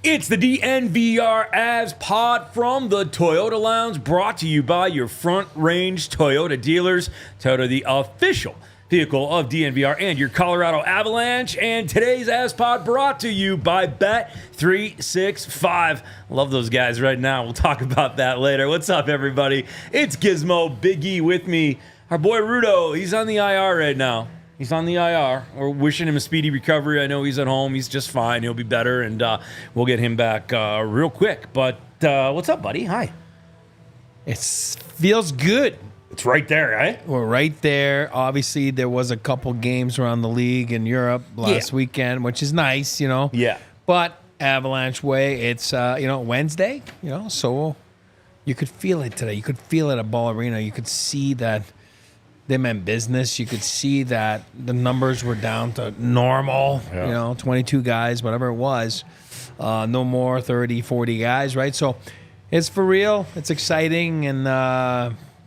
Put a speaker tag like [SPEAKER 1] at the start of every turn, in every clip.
[SPEAKER 1] It's the DNVR Avs pod from the Toyota Lounge, brought to you by your Front Range Toyota dealers. Toyota, the official vehicle of DNVR and your Colorado Avalanche. And today's Avs pod brought to you by Bet365. Love those guys right now. We'll talk about that later. What's up, everybody? It's Gismo, Big E with me. Our boy Rudo, he's on the IR right now. He's on the IR. We're wishing him a speedy recovery. I know he's at home. He's just fine. He'll be better, and we'll get him back real quick. But what's up, buddy? Hi.
[SPEAKER 2] It feels good.
[SPEAKER 1] It's right there, right?
[SPEAKER 2] We're right there. Obviously, there was a couple games around the league in Europe last weekend, which is nice, you know.
[SPEAKER 1] Yeah.
[SPEAKER 2] But Avalanche way, it's, Wednesday, so you could feel it today. You could feel it at Ball Arena. You could see that they meant business. You could see that the numbers were down to normal, 22 guys, whatever it was. No more 30, 40 guys, right? So it's for real. It's exciting. And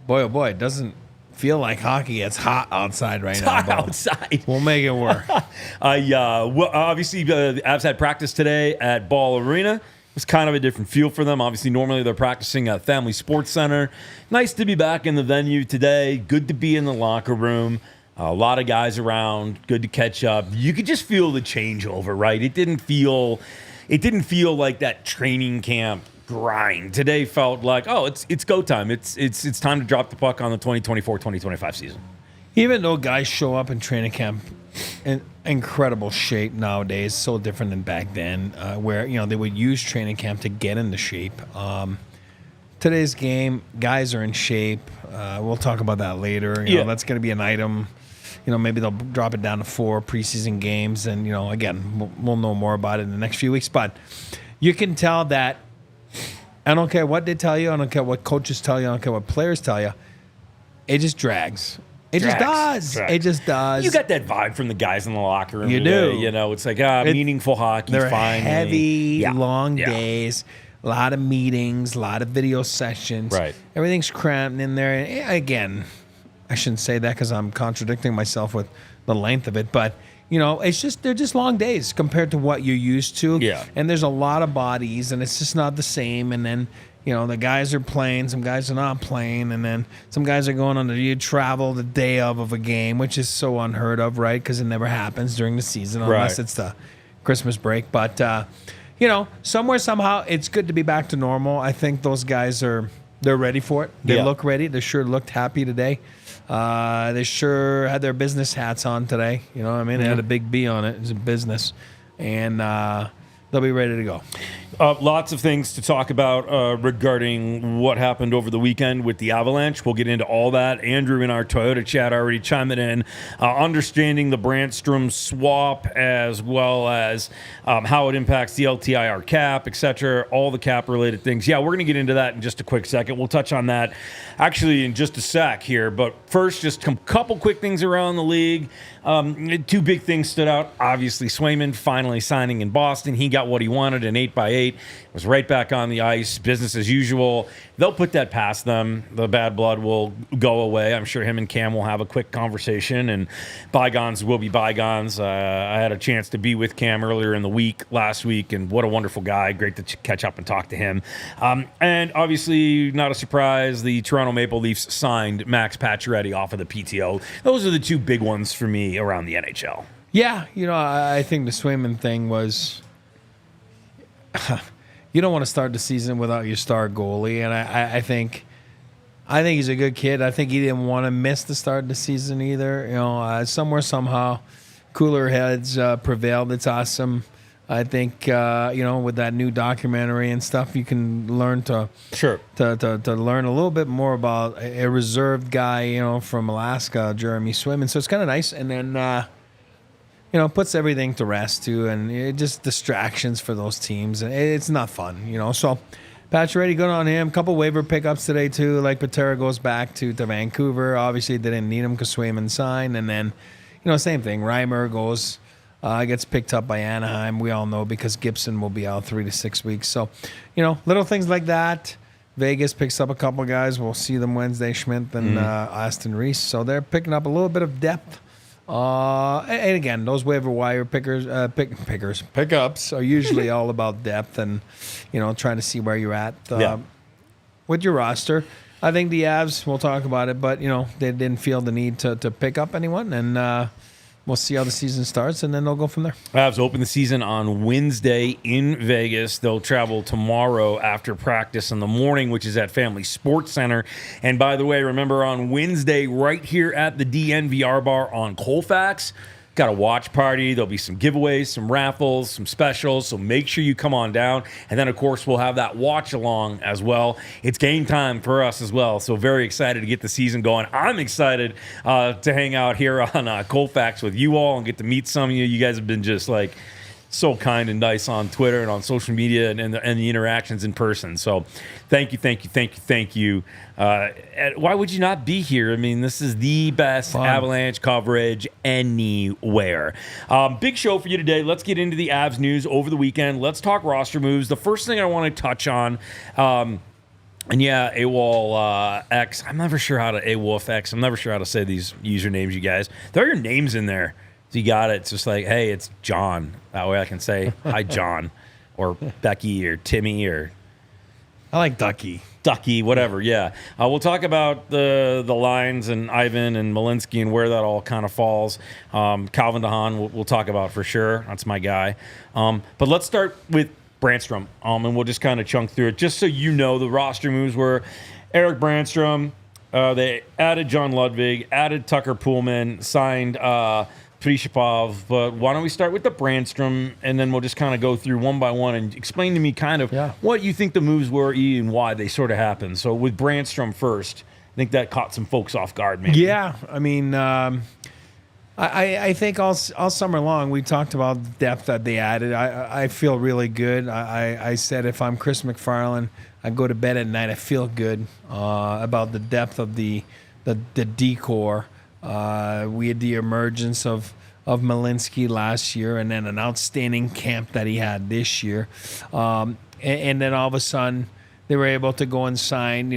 [SPEAKER 2] boy, oh boy, it doesn't feel like hockey. It's hot outside right now.
[SPEAKER 1] Hot outside.
[SPEAKER 2] We'll make it work.
[SPEAKER 1] Obviously, the Avs had practice today at Ball Arena. It's kind of a different feel for them. Obviously, normally they're practicing at Family Sports Center. Nice to be back in the venue today. Good to be in the locker room. A lot of guys around. Good to catch up. You could just feel the changeover, right? It didn't feel like that training camp grind. Today felt like, it's go time. It's time to drop the puck on the 2024-2025 season.
[SPEAKER 2] Even though guys show up in training camp in incredible shape nowadays, so different than back then, where they would use training camp to get into shape. Today's game, guys are in shape. We'll talk about that later. That's going to be an item. Maybe they'll drop it down to 4 preseason games, and again, we'll know more about it in the next few weeks. But you can tell that. I don't care what they tell you. I don't care what coaches tell you. I don't care what players tell you. It just drags. It just does. It just does.
[SPEAKER 1] You got that vibe from the guys in the locker room.
[SPEAKER 2] You
[SPEAKER 1] today.
[SPEAKER 2] do.
[SPEAKER 1] It's like meaningful hockey.
[SPEAKER 2] They're
[SPEAKER 1] finally.
[SPEAKER 2] heavy, long days, a lot of meetings, a lot of video sessions.
[SPEAKER 1] Right.
[SPEAKER 2] Everything's cramped in there. And again, I shouldn't say that because I'm contradicting myself with the length of it, but they're just long days compared to what you're used to.
[SPEAKER 1] Yeah.
[SPEAKER 2] And there's a lot of bodies, and it's just not the same. And then the guys are playing, some guys are not playing, and then some guys are going on the travel the day of a game, which is so unheard of, right? Because it never happens during the season unless it's the Christmas break. But, somewhere, somehow, it's good to be back to normal. I think those guys they're ready for it. They look ready. They sure looked happy today. They sure had their business hats on today. You know what I mean? They had a big B on it. It's a business. And they'll be ready to go.
[SPEAKER 1] Lots of things to talk about regarding what happened over the weekend with the Avalanche. We'll get into all that. Andrew in our Toyota chat already chiming in, understanding the Brandstrom swap as well as how it impacts the LTIR cap, etc., all the cap-related things. Yeah, we're going to get into that in just a quick second. We'll touch on that actually in just a sec here. But first, just a couple quick things around the league. 2 big things stood out. Obviously, Swayman finally signing in Boston. He got what he wanted, an 8x8. Was right back on the ice, business as usual. They'll put that past them. The bad blood will go away. I'm sure him and Cam will have a quick conversation, and bygones will be bygones. I had a chance to be with Cam earlier in the last week, and what a wonderful guy. Great to catch up and talk to him. And obviously, not a surprise, the Toronto Maple Leafs signed Max Pacioretty off of the PTO. Those are the 2 big ones for me around the NHL.
[SPEAKER 2] Yeah, I think the Swayman thing was... You don't want to start the season without your star goalie, and I think he's a good kid. I think he didn't want to miss the start of the season either. Somewhere, somehow, cooler heads prevailed. It's awesome. I think with that new documentary and stuff, you can learn to learn a little bit more about a reserved guy, from Alaska, Jeremy Swayman. So it's kind of nice, and then. Puts everything to rest too, and it just distractions for those teams, and it's not fun, So Pacioretty, good on him. Couple waiver pickups today too. Like Patera goes back to Vancouver. Obviously, they didn't need him because Swayman signed, and then same thing. Reimer goes. Gets picked up by Anaheim. We all know because Gibson will be out 3 to 6 weeks. So, little things like that. Vegas picks up a couple guys. We'll see them Wednesday, Schmidt and Aston Reese. So they're picking up a little bit of depth. And again, those waiver wire pickups are usually all about depth and, trying to see where you're at with your roster. I think the Avs, we'll talk about it, but, they didn't feel the need to pick up anyone. And, we'll see how the season starts, and then they'll go from there.
[SPEAKER 1] Avs open the season on Wednesday in Vegas. They'll travel tomorrow after practice in the morning, which is at Family Sports Center. And by the way, remember on Wednesday, right here at the DNVR bar on Colfax, got a watch party. There'll be some giveaways, some raffles, some specials. So make sure you come on down. And then, of course, we'll have that watch along as well. It's game time for us as well. So very excited to get the season going. I'm excited to hang out here on Colfax with you all and get to meet some of you. You guys have been just like so kind and nice on Twitter and on social media and the interactions in person. So thank you. Why would you not be here? I mean, this is the best Avalanche coverage anywhere. Big show for you today. Let's get into the Avs news over the weekend. Let's talk roster moves. The first thing I want to touch on, and yeah, AWOL X. I'm never sure how to AWOLF X. I'm never sure how to say these usernames, you guys. There are your names in there. So you got it. It's just like, hey, it's John. That way I can say, hi, John, or Becky, or Timmy, or
[SPEAKER 2] I like Ducky,
[SPEAKER 1] whatever. Yeah, we'll talk about the lines and Ivan and Malinski and where that all kind of falls. Calvin DeHaan, we'll talk about for sure. That's my guy. But let's start with Brandstrom, and we'll just kind of chunk through it. Just so you know, the roster moves were Eric Brandstrom. They added John Ludwig, added Tucker Poolman, signed Prishapov, but why don't we start with the Brandstrom, and then we'll just kind of go through one by one and explain to me kind of what you think the moves were, and why they sort of happened. So with Brandstrom first, I think that caught some folks off guard, maybe.
[SPEAKER 2] Yeah, I mean, I think all summer long we talked about the depth that they added. I feel really good. I said if I'm Chris McFarland, I go to bed at night, I feel good about the depth of the decor. We had the emergence of Malinski last year, and then an outstanding camp that he had this year. And then all of a sudden, they were able to go and sign,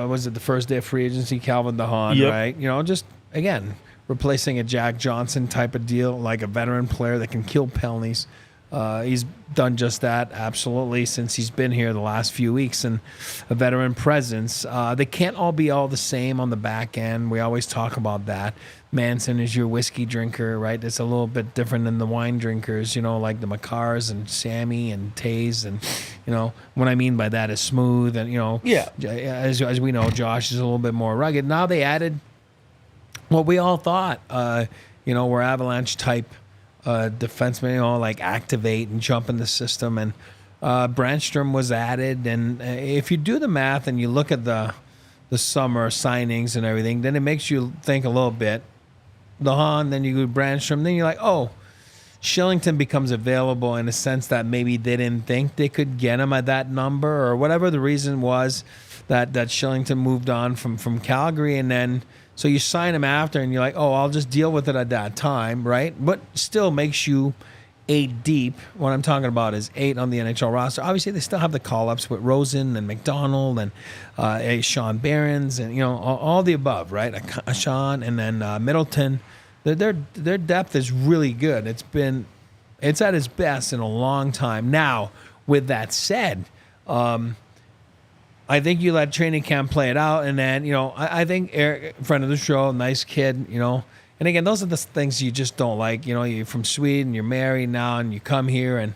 [SPEAKER 2] was it the first day of free agency, Calvin DeHaan, right? Just, again, replacing a Jack Johnson type of deal, like a veteran player that can kill penalties. He's done just that, absolutely, since he's been here the last few weeks, and a veteran presence. They can't all be all the same on the back end. We always talk about that. Manson is your whiskey drinker, right? It's a little bit different than the wine drinkers, like the Makars and Sammy and Taze. And, what I mean by that is smooth. And, as we know, Josh is a little bit more rugged. Now they added what we all thought, were Avalanche type defensemen, like activate and jump in the system, and Brandstrom was added. And if you do the math and you look at the summer signings and everything, then it makes you think a little bit. DeHaan, then you go Brandstrom, then you're like, oh, Shillington becomes available in a sense that maybe they didn't think they could get him at that number, or whatever the reason was that Shillington moved on from Calgary, and then so you sign him after, and you're like, oh, I'll just deal with it at that time, right? But still makes you 8 deep. What I'm talking about is 8 on the NHL roster. Obviously, they still have the call-ups with Rosen and McDonald and Sean Behrens and, all the above, right? Sean and then Middleton. Their depth is really good. It's at its best in a long time. Now, with that said, I think you let training camp play it out, and then, I think Eric, friend of the show, nice kid, and again, those are the things you just don't like. You're from Sweden, you're married now, and you come here, and,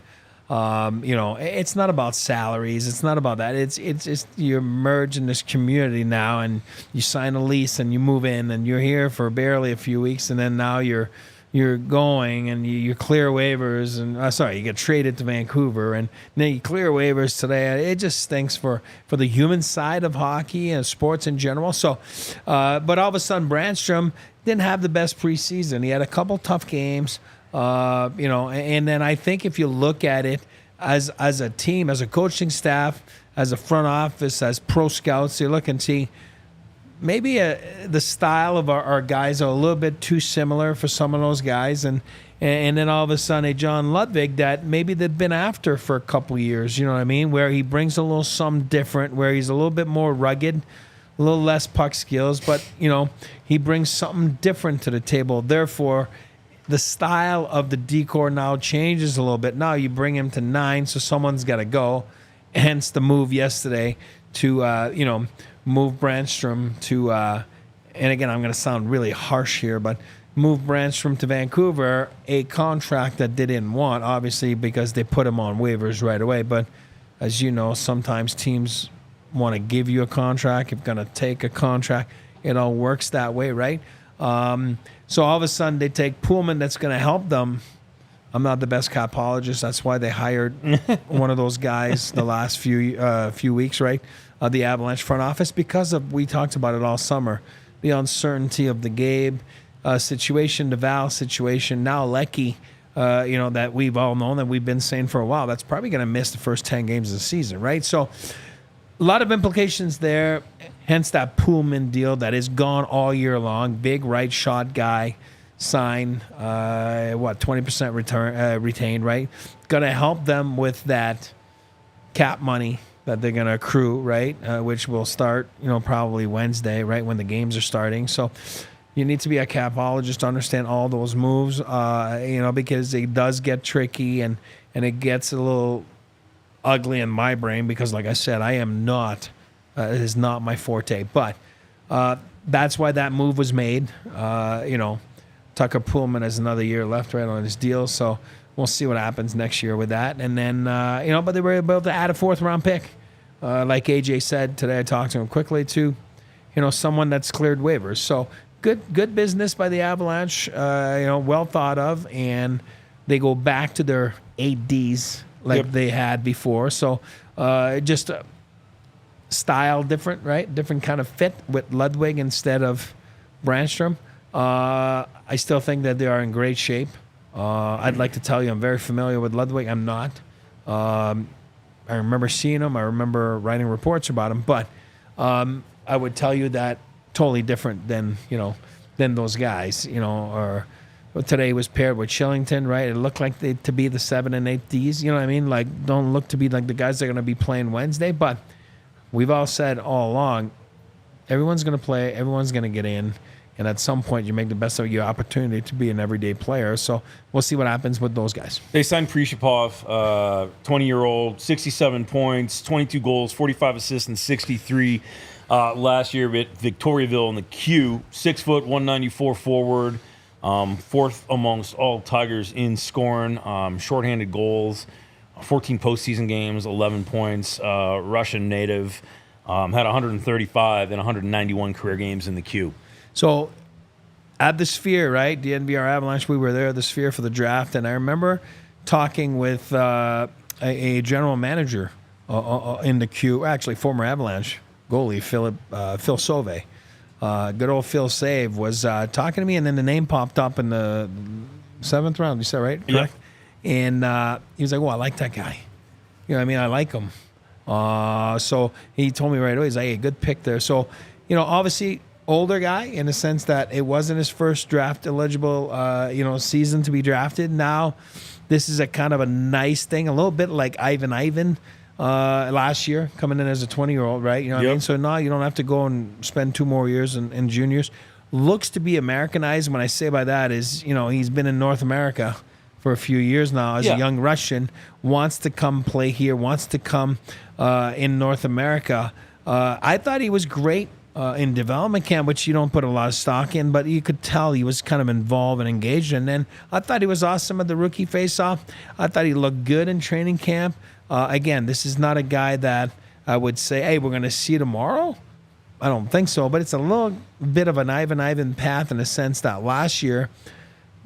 [SPEAKER 2] it's not about salaries. It's not about that. It's just you merge in this community now, and you sign a lease, and you move in, and you're here for barely a few weeks, and then now you're going and you clear waivers, and you get traded to Vancouver, and then you clear waivers today. It just stinks for the human side of hockey and sports in general. So, but all of a sudden, Brandstrom didn't have the best preseason. He had a couple tough games, and then I think if you look at it as a team, as a coaching staff, as a front office, as pro scouts, you look and see maybe the style of our guys are a little bit too similar for some of those guys, and then all of a sudden a John Ludwig that maybe they've been after for a couple years, you know what I mean, where he brings a little something different, where he's a little bit more rugged, a little less puck skills, but, he brings something different to the table. Therefore, the style of the decor now changes a little bit. Now you bring him to 9, so someone's got to go. Hence the move yesterday to, move Brandstrom to, and again, I'm going to sound really harsh here, but move Brandstrom to Vancouver, a contract that they didn't want, obviously, because they put him on waivers right away. But as you know, sometimes teams want to give you a contract, if going to take a contract. It all works that way, right? So all of a sudden they take Pullman that's going to help them. I'm not the best capologist. That's why they hired one of those guys the last few weeks, right? The Avalanche front office, because of, we talked about it all summer, the uncertainty of the Gabe situation, the Val situation, now Leckie, that we've all known, that we've been saying for a while, that's probably going to miss the first 10 games of the season, right? So a lot of implications there, hence that Pullman deal that is gone all year long. Big right shot guy, sign, 20% retained, right? Going to help them with that cap money that they're going to accrue, right? Which will start, probably Wednesday, right, when the games are starting. So you need to be a capologist to understand all those moves, because it does get tricky and it gets a little ugly in my brain because, like I said, I am not, it is not my forte. But that's why that move was made. Tucker Pullman has another year left right on his deal, so we'll see what happens next year with that. And then, but they were able to add a 4th-round pick. Like AJ said today, I talked to him quickly to, someone that's cleared waivers. So good business by the Avalanche, well thought of, and they go back to their 8Ds like they had before. So just style different, right? Different kind of fit with Ludwig instead of Brandstrom. I still think that they are in great shape. I'd like to tell you I'm very familiar with Ludwig. I'm not. I remember seeing him. I remember writing reports about him. But I would tell you that totally different than those guys. Or today he was paired with Shillington, right? It looked like they to be the 7 and 8 Ds. You know what I mean? Like, don't look to be like the guys that are going to be playing Wednesday. But we've all said all along, everyone's going to play. Everyone's going to get in. And at some point, you make the best of your opportunity to be an everyday player. So we'll see what happens with those guys.
[SPEAKER 1] They signed Prishapov, 20-year-old, 67 points, 22 goals, 45 assists, and 63 last year at Victoriaville in the Q. 6 foot, 194 forward, 4th amongst all Tigers in scoring, shorthanded goals, 14 postseason games, 11 points, Russian native, had 135 and 191 career games in the Q.
[SPEAKER 2] So at the Sphere, right, DNVR Avalanche, we were there at the Sphere for the draft, and I remember talking with a general manager in the Q, actually former Avalanche goalie, Phil Sauve. Good old Phil Save was talking to me, and then the name popped up in the 7th round. You said, right?
[SPEAKER 1] Yeah.
[SPEAKER 2] And he was like, I like that guy. I like him. So he told me right away, he's like, hey, good pick there. So, obviously older guy in the sense that it wasn't his first draft eligible, season to be drafted. Now, this is a kind of a nice thing, a little bit like Ivan last year, coming in as a 20-year-old, right? You know what I mean? So now you don't have to go and spend 2 more years in juniors. Looks to be Americanized. When I say by that is, he's been in North America for a few years now as a young Russian, wants to come play here, wants to come in North America. I thought he was great in development camp, which you don't put a lot of stock in, but you could tell he was kind of involved and engaged. And then I thought he was awesome at the rookie face-off. I thought he looked good in training camp. Again, this is not a guy that I would say, hey, we're going to see tomorrow. I don't think so, but it's a little bit of an Ivan path in the sense that last year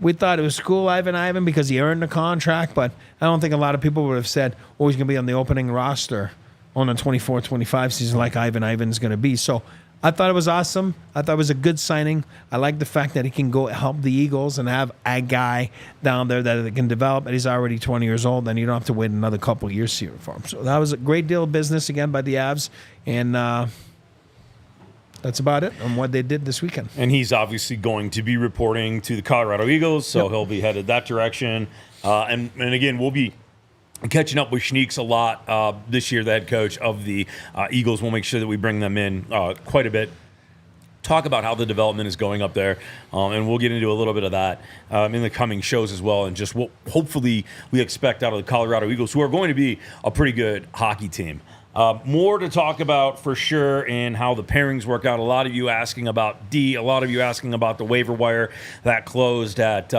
[SPEAKER 2] we thought it was cool, Ivan, because he earned the contract, but I don't think a lot of people would have said, he's going to be on the opening roster on the 24-25 season like Ivan's going to be. So I thought it was awesome. I thought it was a good signing. I like the fact that he can go help the Eagles and have a guy down there that can develop. And he's already 20 years old, and you don't have to wait another couple of years to see it for him. So that was a great deal of business again by the Avs. And that's about it on what they did this weekend.
[SPEAKER 1] And he's obviously going to be reporting to the Colorado Eagles, so he'll be headed that direction. And again, we'll be catching up with Schneeks a lot this year, the head coach of the Eagles. We'll make sure that we bring them in quite a bit. Talk about how the development is going up there, and we'll get into a little bit of that in the coming shows as well, and just what hopefully we expect out of the Colorado Eagles, who are going to be a pretty good hockey team. More to talk about for sure, and how the pairings work out. A lot of you asking about D, a lot of you asking about the waiver wire that closed at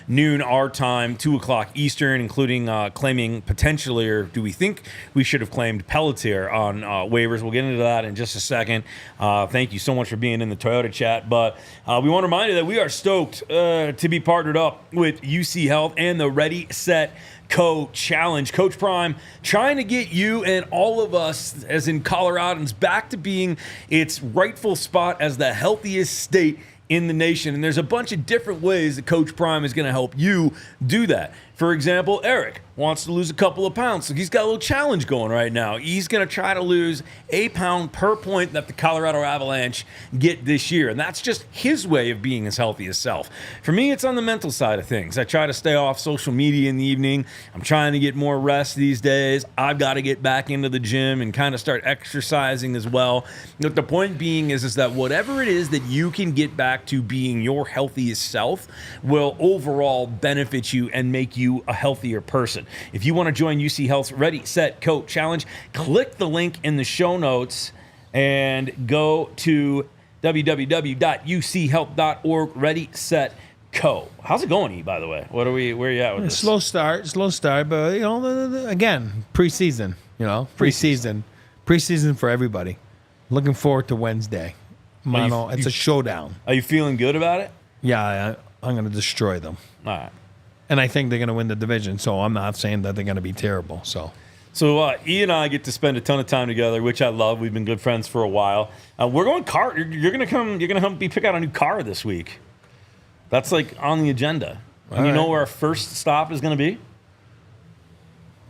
[SPEAKER 1] noon our time, 2 o'clock Eastern, including claiming potentially, or do we think we should have claimed Pelletier on waivers. We'll get into that in just a second. Thank you so much for being in the Toyota chat. But we want to remind you that we are stoked to be partnered up with UC Health and the Ready, Set, Co Challenge. Coach Prime trying to get you and all of us, as in Coloradans, back to being its rightful spot as the healthiest state in the nation. And there's a bunch of different ways that Coach Prime is going to help you do that. For example, Eric wants to lose a couple of pounds, so he's got a little challenge going right now. He's going to try to lose a pound per point that the Colorado Avalanche get this year, and that's just his way of being his healthiest self. For me, it's on the mental side of things. I try to stay off social media in the evening. I'm trying to get more rest these days. I've got to get back into the gym and kind of start exercising as well. But the point being is that whatever it is that you can get back to being your healthiest self will overall benefit you and make you a healthier person. If you want to join UC Health's Ready, Set, Co Challenge, click the link in the show notes and go to www.uchealth.org. Ready, Set, Co. How's it going, E, by the way? Where are you at with this?
[SPEAKER 2] Slow start, but again, preseason. Preseason for everybody. Looking forward to Wednesday. It's a showdown.
[SPEAKER 1] Are you feeling good about it?
[SPEAKER 2] Yeah, I'm going to destroy them.
[SPEAKER 1] All right.
[SPEAKER 2] And I think they're going to win the division, so I'm not saying that they're going to be terrible. So
[SPEAKER 1] E and I get to spend a ton of time together, which I love. We've been good friends for a while. We're going car. You're going to come. You're going to help me pick out a new car this week. That's like on the agenda. And you know where our first stop is going to be?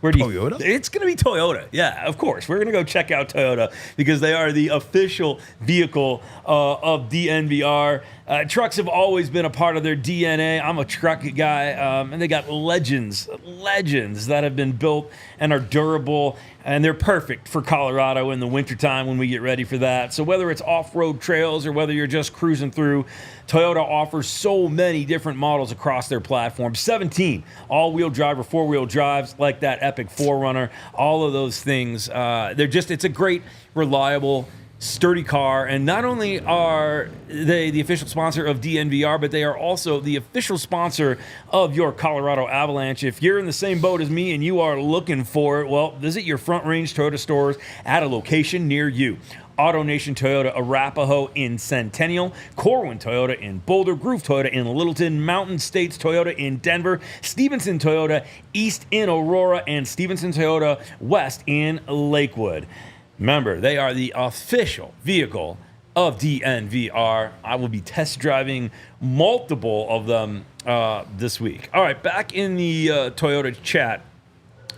[SPEAKER 2] Toyota?
[SPEAKER 1] It's going to be Toyota. Yeah, of course. We're going to go check out Toyota because they are the official vehicle of DNVR. Trucks have always been a part of their DNA. I'm a truck guy, and they got legends that have been built and are durable, and they're perfect for Colorado in the wintertime when we get ready for that. So whether it's off-road trails or whether you're just cruising through, Toyota offers so many different models across their platform. 17 all-wheel drive or four-wheel drives like that epic 4Runner. All of those things, it's a great, reliable, sturdy car. And not only are they the official sponsor of DNVR, but they are also the official sponsor of your Colorado Avalanche. If you're in the same boat as me and you are looking for it, well, visit your Front Range Toyota stores at a location near you. AutoNation Toyota Arapahoe in Centennial, Corwin Toyota in Boulder, Groove Toyota in Littleton, Mountain States Toyota in Denver, Stevenson Toyota East in Aurora, and Stevenson Toyota West in Lakewood. Remember, they are the official vehicle of DNVR. I will be test driving multiple of them this week. All right, back in the Toyota chat.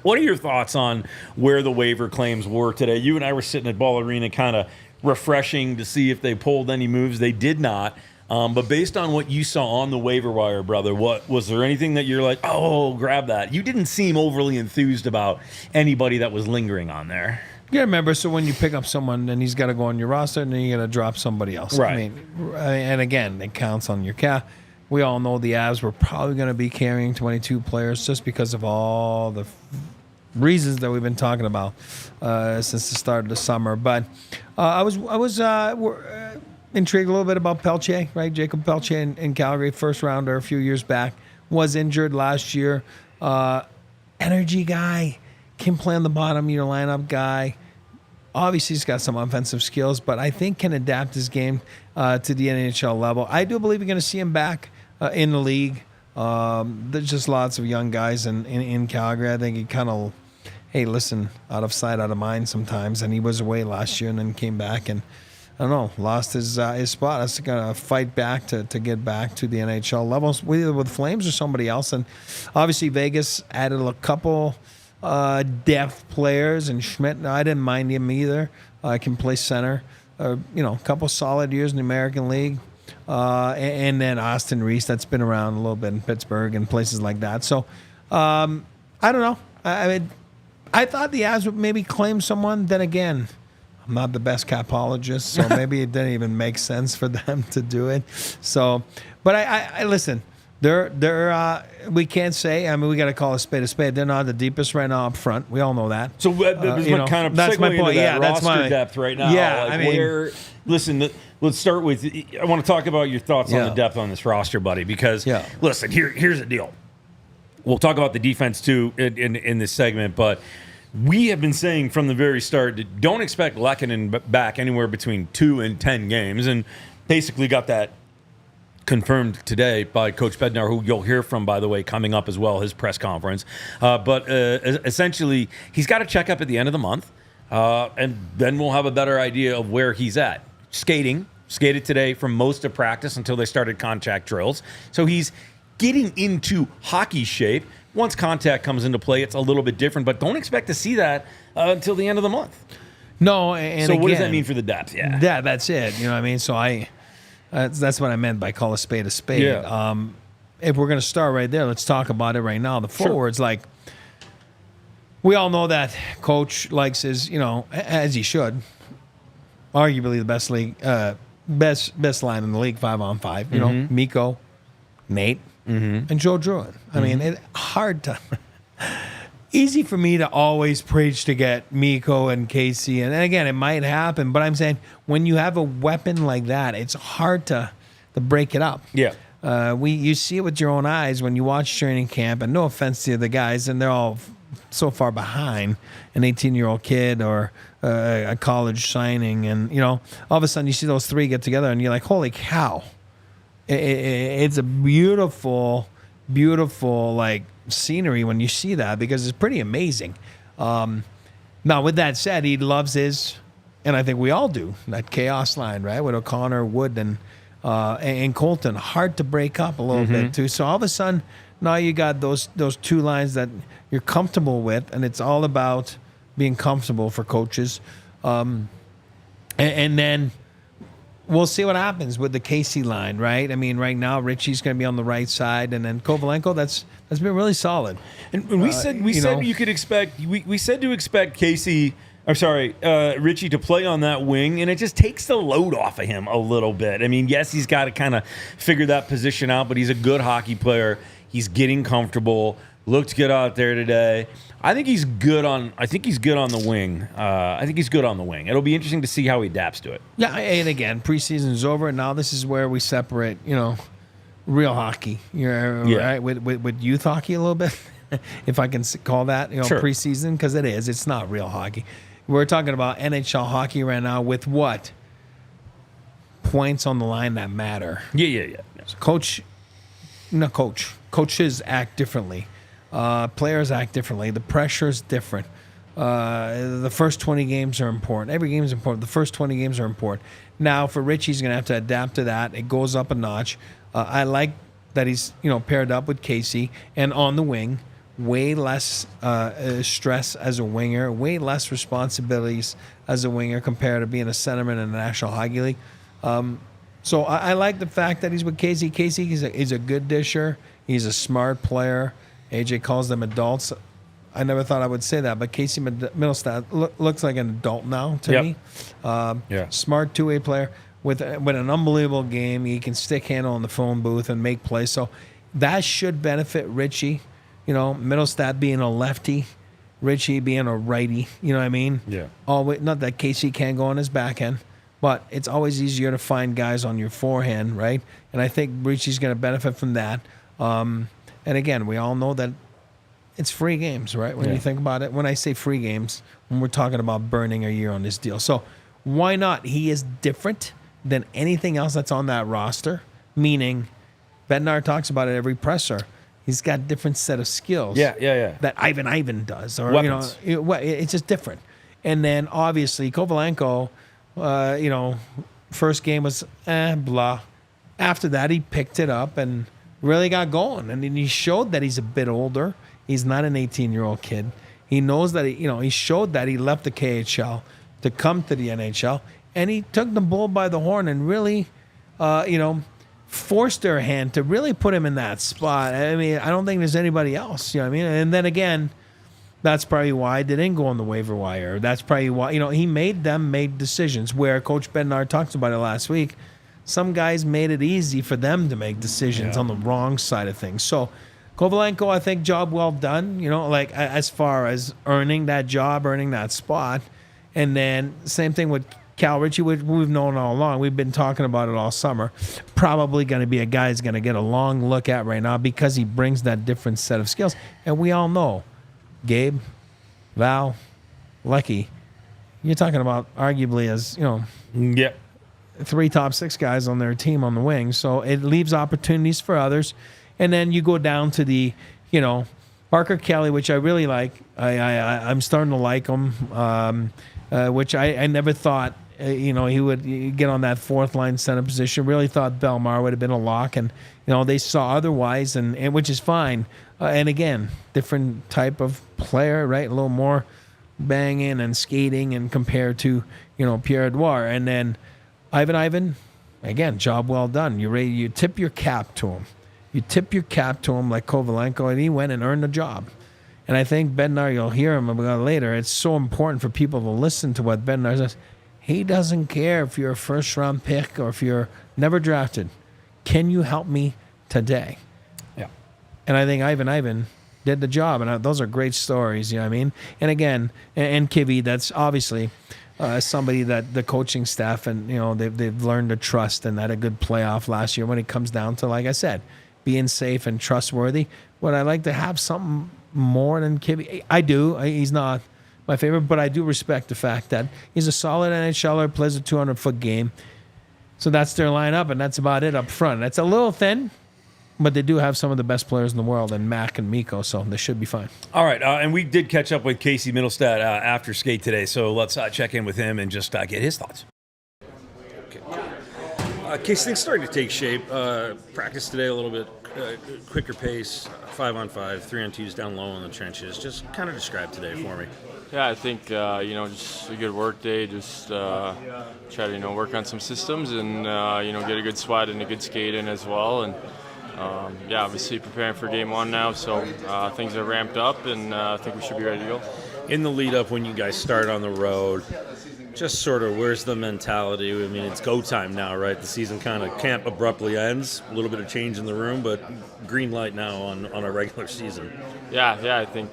[SPEAKER 1] What are your thoughts on where the waiver claims were today? You and I were sitting at Ball Arena kind of refreshing to see if they pulled any moves. They did not. But based on what you saw on the waiver wire, brother, was there anything that you're like, oh, grab that? You didn't seem overly enthused about anybody that was lingering on there.
[SPEAKER 2] Yeah, remember, so when you pick up someone, then he's got to go on your roster, and then you got to drop somebody else.
[SPEAKER 1] Right.
[SPEAKER 2] And again, it counts on your cap. We all know the Avs were probably going to be carrying 22 players just because of all the reasons that we've been talking about since the start of the summer. But I was intrigued a little bit about Pelletier, right? Jacob Pelletier in Calgary, first rounder a few years back, was injured last year. Energy guy, can play on the bottom of your lineup guy. Obviously, he's got some offensive skills, but I think can adapt his game to the NHL level. I do believe you're going to see him back in the league. There's just lots of young guys in Calgary. I think he kind of, hey, listen, out of sight, out of mind sometimes. And he was away last year and then came back. And I don't know, lost his spot. Has to kind of fight back to get back to the NHL levels, either with Flames or somebody else. And obviously Vegas added a couple depth players, and Schmidt, I didn't mind him either. Can play center. A couple solid years in the American League. And then Austin Reese, that's been around a little bit in Pittsburgh and places like that. So I don't know. I mean, I thought the Avs would maybe claim someone. Then again, I'm not the best capologist, so maybe it didn't even make sense for them to do it. So, but I listen. They're we can't say. I mean, we got to call a spade a spade. They're not the deepest right now up front. We all know that.
[SPEAKER 1] So kind of
[SPEAKER 2] that's my point.
[SPEAKER 1] Yeah, that's roster depth right now.
[SPEAKER 2] Yeah,
[SPEAKER 1] like
[SPEAKER 2] I mean,
[SPEAKER 1] listen. Let's start with. I want to talk about your thoughts on the depth on this roster, buddy. Because listen, here's the deal. We'll talk about the defense too in this segment, but we have been saying from the very start that don't expect Lehkonen back anywhere between 2 and 10 games, and basically got that confirmed today by Coach Bednar, who you'll hear from, by the way, coming up as well, his press conference. But essentially, he's got to check up at the end of the month, and then we'll have a better idea of where he's at. Skated today for most of practice until they started contact drills. So he's getting into hockey shape. Once contact comes into play, it's a little bit different, but don't expect to see that until the end of the month.
[SPEAKER 2] No, and
[SPEAKER 1] so
[SPEAKER 2] again,
[SPEAKER 1] what does that mean for the depth?
[SPEAKER 2] Yeah, that's it. You know what I mean? So that's what I meant by call a spade a spade.
[SPEAKER 1] Yeah.
[SPEAKER 2] If we're going to start right there, let's talk about it right now. The forwards, like, we all know that Coach likes his, as he should, arguably the best line in the league, 5-on-5. Mikko, Nate, and Joe Druin. I mean, it's hard to... Easy for me to always preach to get Mikko and Casey, and again, it might happen, but I'm saying when you have a weapon like that, it's hard to break it up.
[SPEAKER 1] Yeah.
[SPEAKER 2] You see it with your own eyes when you watch training camp, and no offense to the guys, and they're all so far behind an 18-year-old kid or a college signing, and all of a sudden you see those three get together, and you're like, holy cow! It's a beautiful, like, scenery when you see that, because it's pretty amazing. Now, with that said, he loves his, and I think we all do, that chaos line, right, with O'Connor, Wood, and Colton. Hard to break up a little bit too. So all of a sudden, now you got those two lines that you're comfortable with, and it's all about being comfortable for coaches. And then we'll see what happens with the Casey line, right? I mean, right now Richie's going to be on the right side, and then Kovalenko. That's been really solid.
[SPEAKER 1] And we said you could expect. We said to expect Casey. Richie to play on that wing, and it just takes the load off of him a little bit. I mean, yes, he's got to kind of figure that position out, but he's a good hockey player. He's getting comfortable. Looked good out there today. I think he's good on the wing. It'll be interesting to see how he adapts to it.
[SPEAKER 2] Yeah, and again, preseason's over, and now this is where we separate, real hockey, right, with youth hockey a little bit, if I can call that,
[SPEAKER 1] Sure.
[SPEAKER 2] Preseason, because it's not real hockey. We're talking about NHL hockey right now with what? Points on the line that matter.
[SPEAKER 1] Yeah.
[SPEAKER 2] So coaches act differently. Players act differently. The pressure's different. The first 20 games are important. Every game is important. The first 20 games are important. Now, for Richie, he's going to have to adapt to that. It goes up a notch. I like that he's paired up with Casey and on the wing. Way less stress as a winger. Way less responsibilities as a winger compared to being a centerman in the National Hockey League. So I like the fact that he's with Casey. Casey he's a good disher. He's a smart player. AJ calls them adults. I never thought I would say that, but Casey Mittlestadt looks like an adult now to me. Smart two-way player with an unbelievable game. He can stick handle in the phone booth and make plays. So that should benefit Richie. Mittlestadt being a lefty, Richie being a righty. You know what I mean?
[SPEAKER 1] Yeah.
[SPEAKER 2] Not that Casey can't go on his backhand, but it's always easier to find guys on your forehand, right? And I think Richie's going to benefit from that. And again, we all know that it's free games, right? When you think about it. When I say free games, when we're talking about burning a year on this deal. So why not? He is different than anything else that's on that roster, meaning Bednar talks about it every presser. He's got a different set of skills that Ivan does. Or
[SPEAKER 1] weapons.
[SPEAKER 2] It's just different. And then obviously Kovalenko, First game was blah. After that, he picked it up and really got going. And then he showed that he's a bit older. He's not an 18-year-old kid. He knows that he showed that he left the KHL to come to the NHL, and he took the bull by the horn and really, forced their hand to really put him in that spot. I mean, I don't think there's anybody else. You know what I mean? And then again, that's probably why they didn't go on the waiver wire. That's probably why he made decisions where Coach Bednar talks about it last week. Some guys made it easy for them to make decisions on the wrong side of things. So Kovalenko, I think, job well done, as far as earning that job, earning that spot. And then same thing with Cal Ritchie, which we've known all along. We've been talking about it all summer. Probably going to be a guy who's going to get a long look at right now because he brings that different set of skills. And we all know, Gabe, Val, Lucky, you're talking about arguably as,
[SPEAKER 1] Yep.
[SPEAKER 2] 3 top 6 guys on their team on the wing. So it leaves opportunities for others. And then you go down to the, Parker Kelly, which I really like. I'm starting to like him, which I never thought, he would get on that fourth line center position. Really thought Belmar would have been a lock. And, they saw otherwise, and which is fine. And again, different type of player, right? A little more banging and skating and compared to, Pierre-Edouard. And then Ivan, again, job well done. You tip your cap to him. You tip your cap to him like Kovalenko, and he went and earned the job. And I think Bednar, you'll hear him about later, it's so important for people to listen to what Bednar says. He doesn't care if you're a first-round pick or if you're never drafted. Can you help me today?
[SPEAKER 1] Yeah.
[SPEAKER 2] And I think Ivan did the job, and those are great stories, you know what I mean? And again, and Kivy, that's obviously somebody that the coaching staff and, they've learned to trust and had a good playoff last year when it comes down to, like I said, being safe and trustworthy. Would I like to have something more than Kibbe? I do. He's not my favorite, but I do respect the fact that he's a solid NHLer, plays a 200-foot game. So that's their lineup, and that's about it up front. That's a little thin, but they do have some of the best players in the world, and Mac and Mikko, so they should be fine.
[SPEAKER 1] All right, and we did catch up with Casey Mittlestadt after skate today, so let's check in with him and just get his thoughts.
[SPEAKER 3] Casey, things starting to take shape. Practice today a little bit quicker pace, 5-on-5, 3-on-2s down low in the trenches. Just kind of describe today for me.
[SPEAKER 4] Yeah, I think, just a good work day. Just try to, work on some systems and, get a good sweat and a good skate in as well. And, obviously preparing for game 1 now. So things are ramped up, and I think we should be ready to go.
[SPEAKER 3] In the lead up when you guys start on the road, just sort of where's the mentality? I mean, it's go time now, right? The season kind of camp abruptly ends. A little bit of change in the room, but green light now on a regular season.
[SPEAKER 4] Yeah, I think,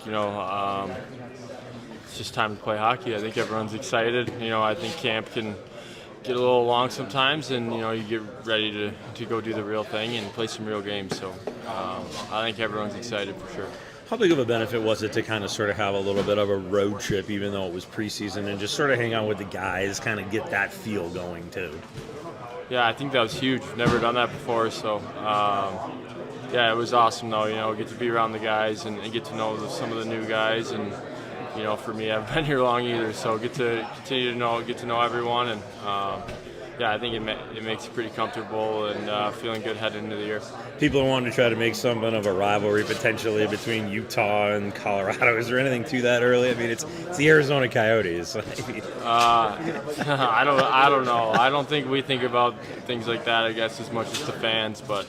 [SPEAKER 4] it's just time to play hockey. I think everyone's excited. I think camp can get a little long sometimes, and, you get ready to go do the real thing and play some real games. So I think everyone's excited for sure.
[SPEAKER 3] How big of a benefit was it to kind of sort of have a little bit of a road trip, even though it was preseason, and just sort of hang out with the guys, kind of get that feel going too?
[SPEAKER 4] Yeah, I think that was huge. Never done that before, so it was awesome though. Get to be around the guys and get to know some of the new guys, and for me, I haven't been here long either, so get to continue to get to know everyone, and I think it makes you pretty comfortable and feeling good heading into the year.
[SPEAKER 3] People are wanting to try to make something of a rivalry potentially between Utah and Colorado. Is there anything to that early? I mean, it's the Arizona Coyotes.
[SPEAKER 4] I don't know. I don't think we think about things like that, I guess, as much as the fans, but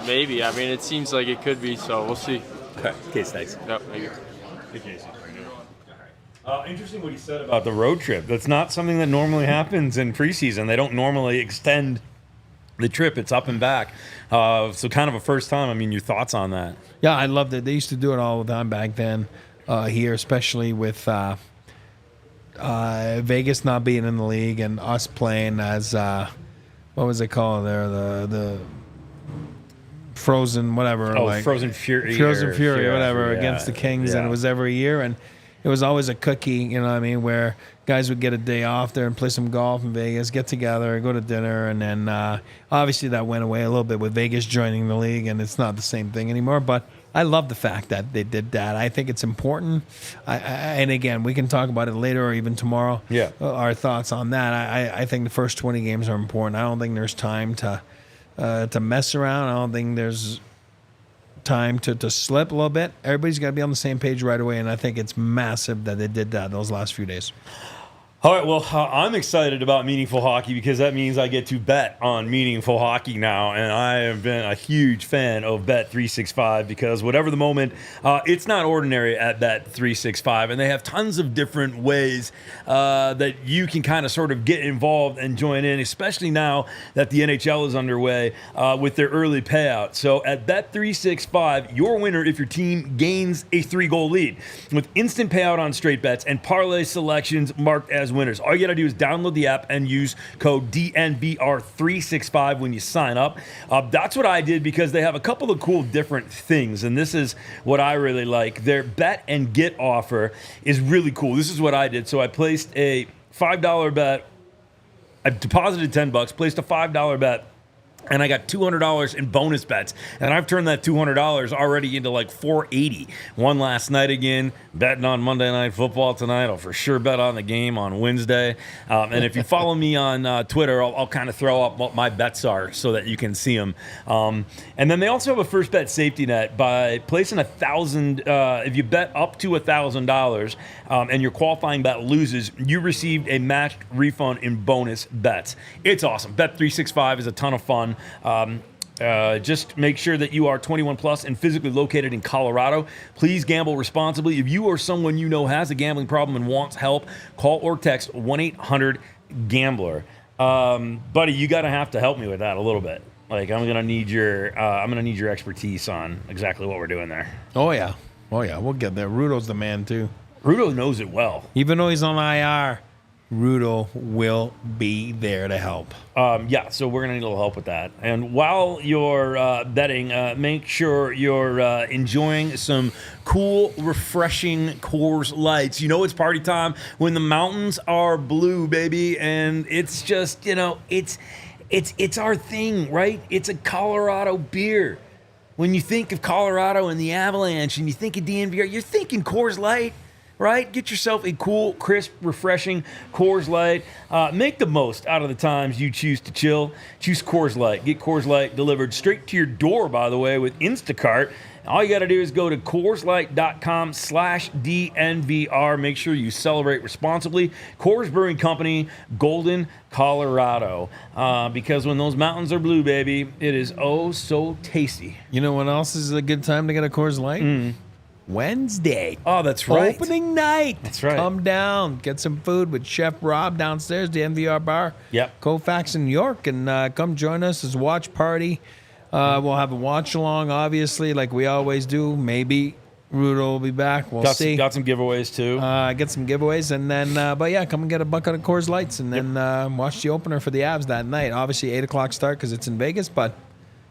[SPEAKER 4] maybe. I mean, it seems like it could be, so we'll see.
[SPEAKER 3] Okay. Case, thanks.
[SPEAKER 4] Yep, thank you.
[SPEAKER 1] Hey, Casey. Interesting what he said about the road trip. That's not something that normally happens in preseason. They don't normally extend the trip. It's up and back. So kind of a first time. I mean, your thoughts on that?
[SPEAKER 2] Yeah, I loved it. They used to do it all the time back then here, especially with Vegas not being in the league and us playing as, what was it called there? The Frozen whatever.
[SPEAKER 1] Frozen Fury.
[SPEAKER 2] Frozen Fury, whatever, against the Kings. And it was every year. And it was always a cookie, you know what I mean, where guys would get a day off there and play some golf in Vegas, get together, go to dinner, and then obviously that went away a little bit with Vegas joining the league, and it's not the same thing anymore. But I love the fact that they did that. I think it's important. And again, we can talk about it later or even tomorrow.
[SPEAKER 1] Yeah.
[SPEAKER 2] Our thoughts on that. I think the first 20 games are important. I don't think there's time to mess around. I don't think there's time to slip a little bit. Everybody's got to be on the same page right away, and I think it's massive that they did that those last few days.
[SPEAKER 1] All right, well, I'm excited about Meaningful Hockey because that means I get to bet on Meaningful Hockey now, and I have been a huge fan of Bet365 because whatever the moment, it's not ordinary at Bet365, and they have tons of different ways that you can kind of sort of get involved and join in, especially now that the NHL is underway with their early payout. So at Bet365, you're a winner if your team gains a 3-goal lead with instant payout on straight bets and parlay selections marked as winners. All you gotta do is download the app and use code DNVR365 when you sign up. That's what I did because they have a couple of cool different things, and this is what I really like. Their bet and get offer is really cool. This is what I did. So I placed a $5 bet. I deposited $10, placed a $5 bet, and I got $200 in bonus bets. And I've turned that $200 already into like $480. Won last night again. Betting on Monday Night Football tonight. I'll for sure bet on the game on Wednesday. And if you follow me on Twitter, I'll kind of throw up what my bets are so that you can see them. And then they also have a first bet safety net by placing $1,000. If you bet up to $1,000 and your qualifying bet loses, you receive a matched refund in bonus bets. It's awesome. Bet365 is a ton of fun. Just make sure that you are 21 plus and physically located in Colorado. Please gamble responsibly. If you or someone you know has a gambling problem and wants help, call or text 1-800-GAMBLER. Buddy, you gotta have to help me with that a little bit. Like I'm gonna need your expertise on exactly what we're doing there.
[SPEAKER 2] Oh yeah, we'll get there. Rudo's the man too.
[SPEAKER 1] Rudo knows it well.
[SPEAKER 2] Even though he's on IR, Rudo will be there to help.
[SPEAKER 1] So we're going to need a little help with that. And while you're betting, make sure you're enjoying some cool, refreshing Coors Lights. You know it's party time when the mountains are blue, baby. And it's just, it's our thing, right? It's a Colorado beer. When you think of Colorado and the Avalanche and you think of DNVR, you're thinking Coors Light. Right? Get yourself a cool, crisp, refreshing Coors Light. Make the most out of the times you choose to chill. Choose Coors Light. Get Coors Light delivered straight to your door, by the way, with Instacart. All you got to do is go to CoorsLight.com/DNVR. Make sure you celebrate responsibly. Coors Brewing Company, Golden, Colorado. Because when those mountains are blue, baby, it is oh so tasty.
[SPEAKER 2] You know what else is a good time to get a Coors Light? Wednesday.
[SPEAKER 1] Oh, that's right.
[SPEAKER 2] Opening night.
[SPEAKER 1] That's right.
[SPEAKER 2] Come down, get some food with Chef Rob downstairs, the NVR bar.
[SPEAKER 1] Yep.
[SPEAKER 2] Colfax in New York, and come join us as a watch party. We'll have a watch along, obviously, like we always do. Maybe Rudo will be back. We'll see.
[SPEAKER 1] Got some giveaways too.
[SPEAKER 2] Get some giveaways, and then, but yeah, come and get a bucket of Coors Lights, and then watch the opener for the Avs that night. Obviously, 8 o'clock start because it's in Vegas, but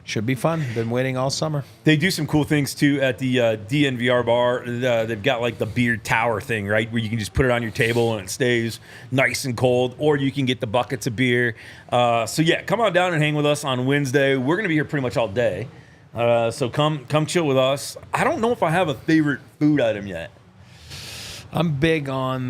[SPEAKER 2] should be fun. Been waiting all summer.
[SPEAKER 1] They do some cool things too at the DNVR bar. They've got like the beer tower thing, right, where you can just put it on your table and it stays nice and cold, or you can get the buckets of beer. So yeah, come on down and hang with us on Wednesday. We're gonna be here pretty much all day. So come chill with us. I don't know if I have a favorite food item yet.
[SPEAKER 2] I'm big on,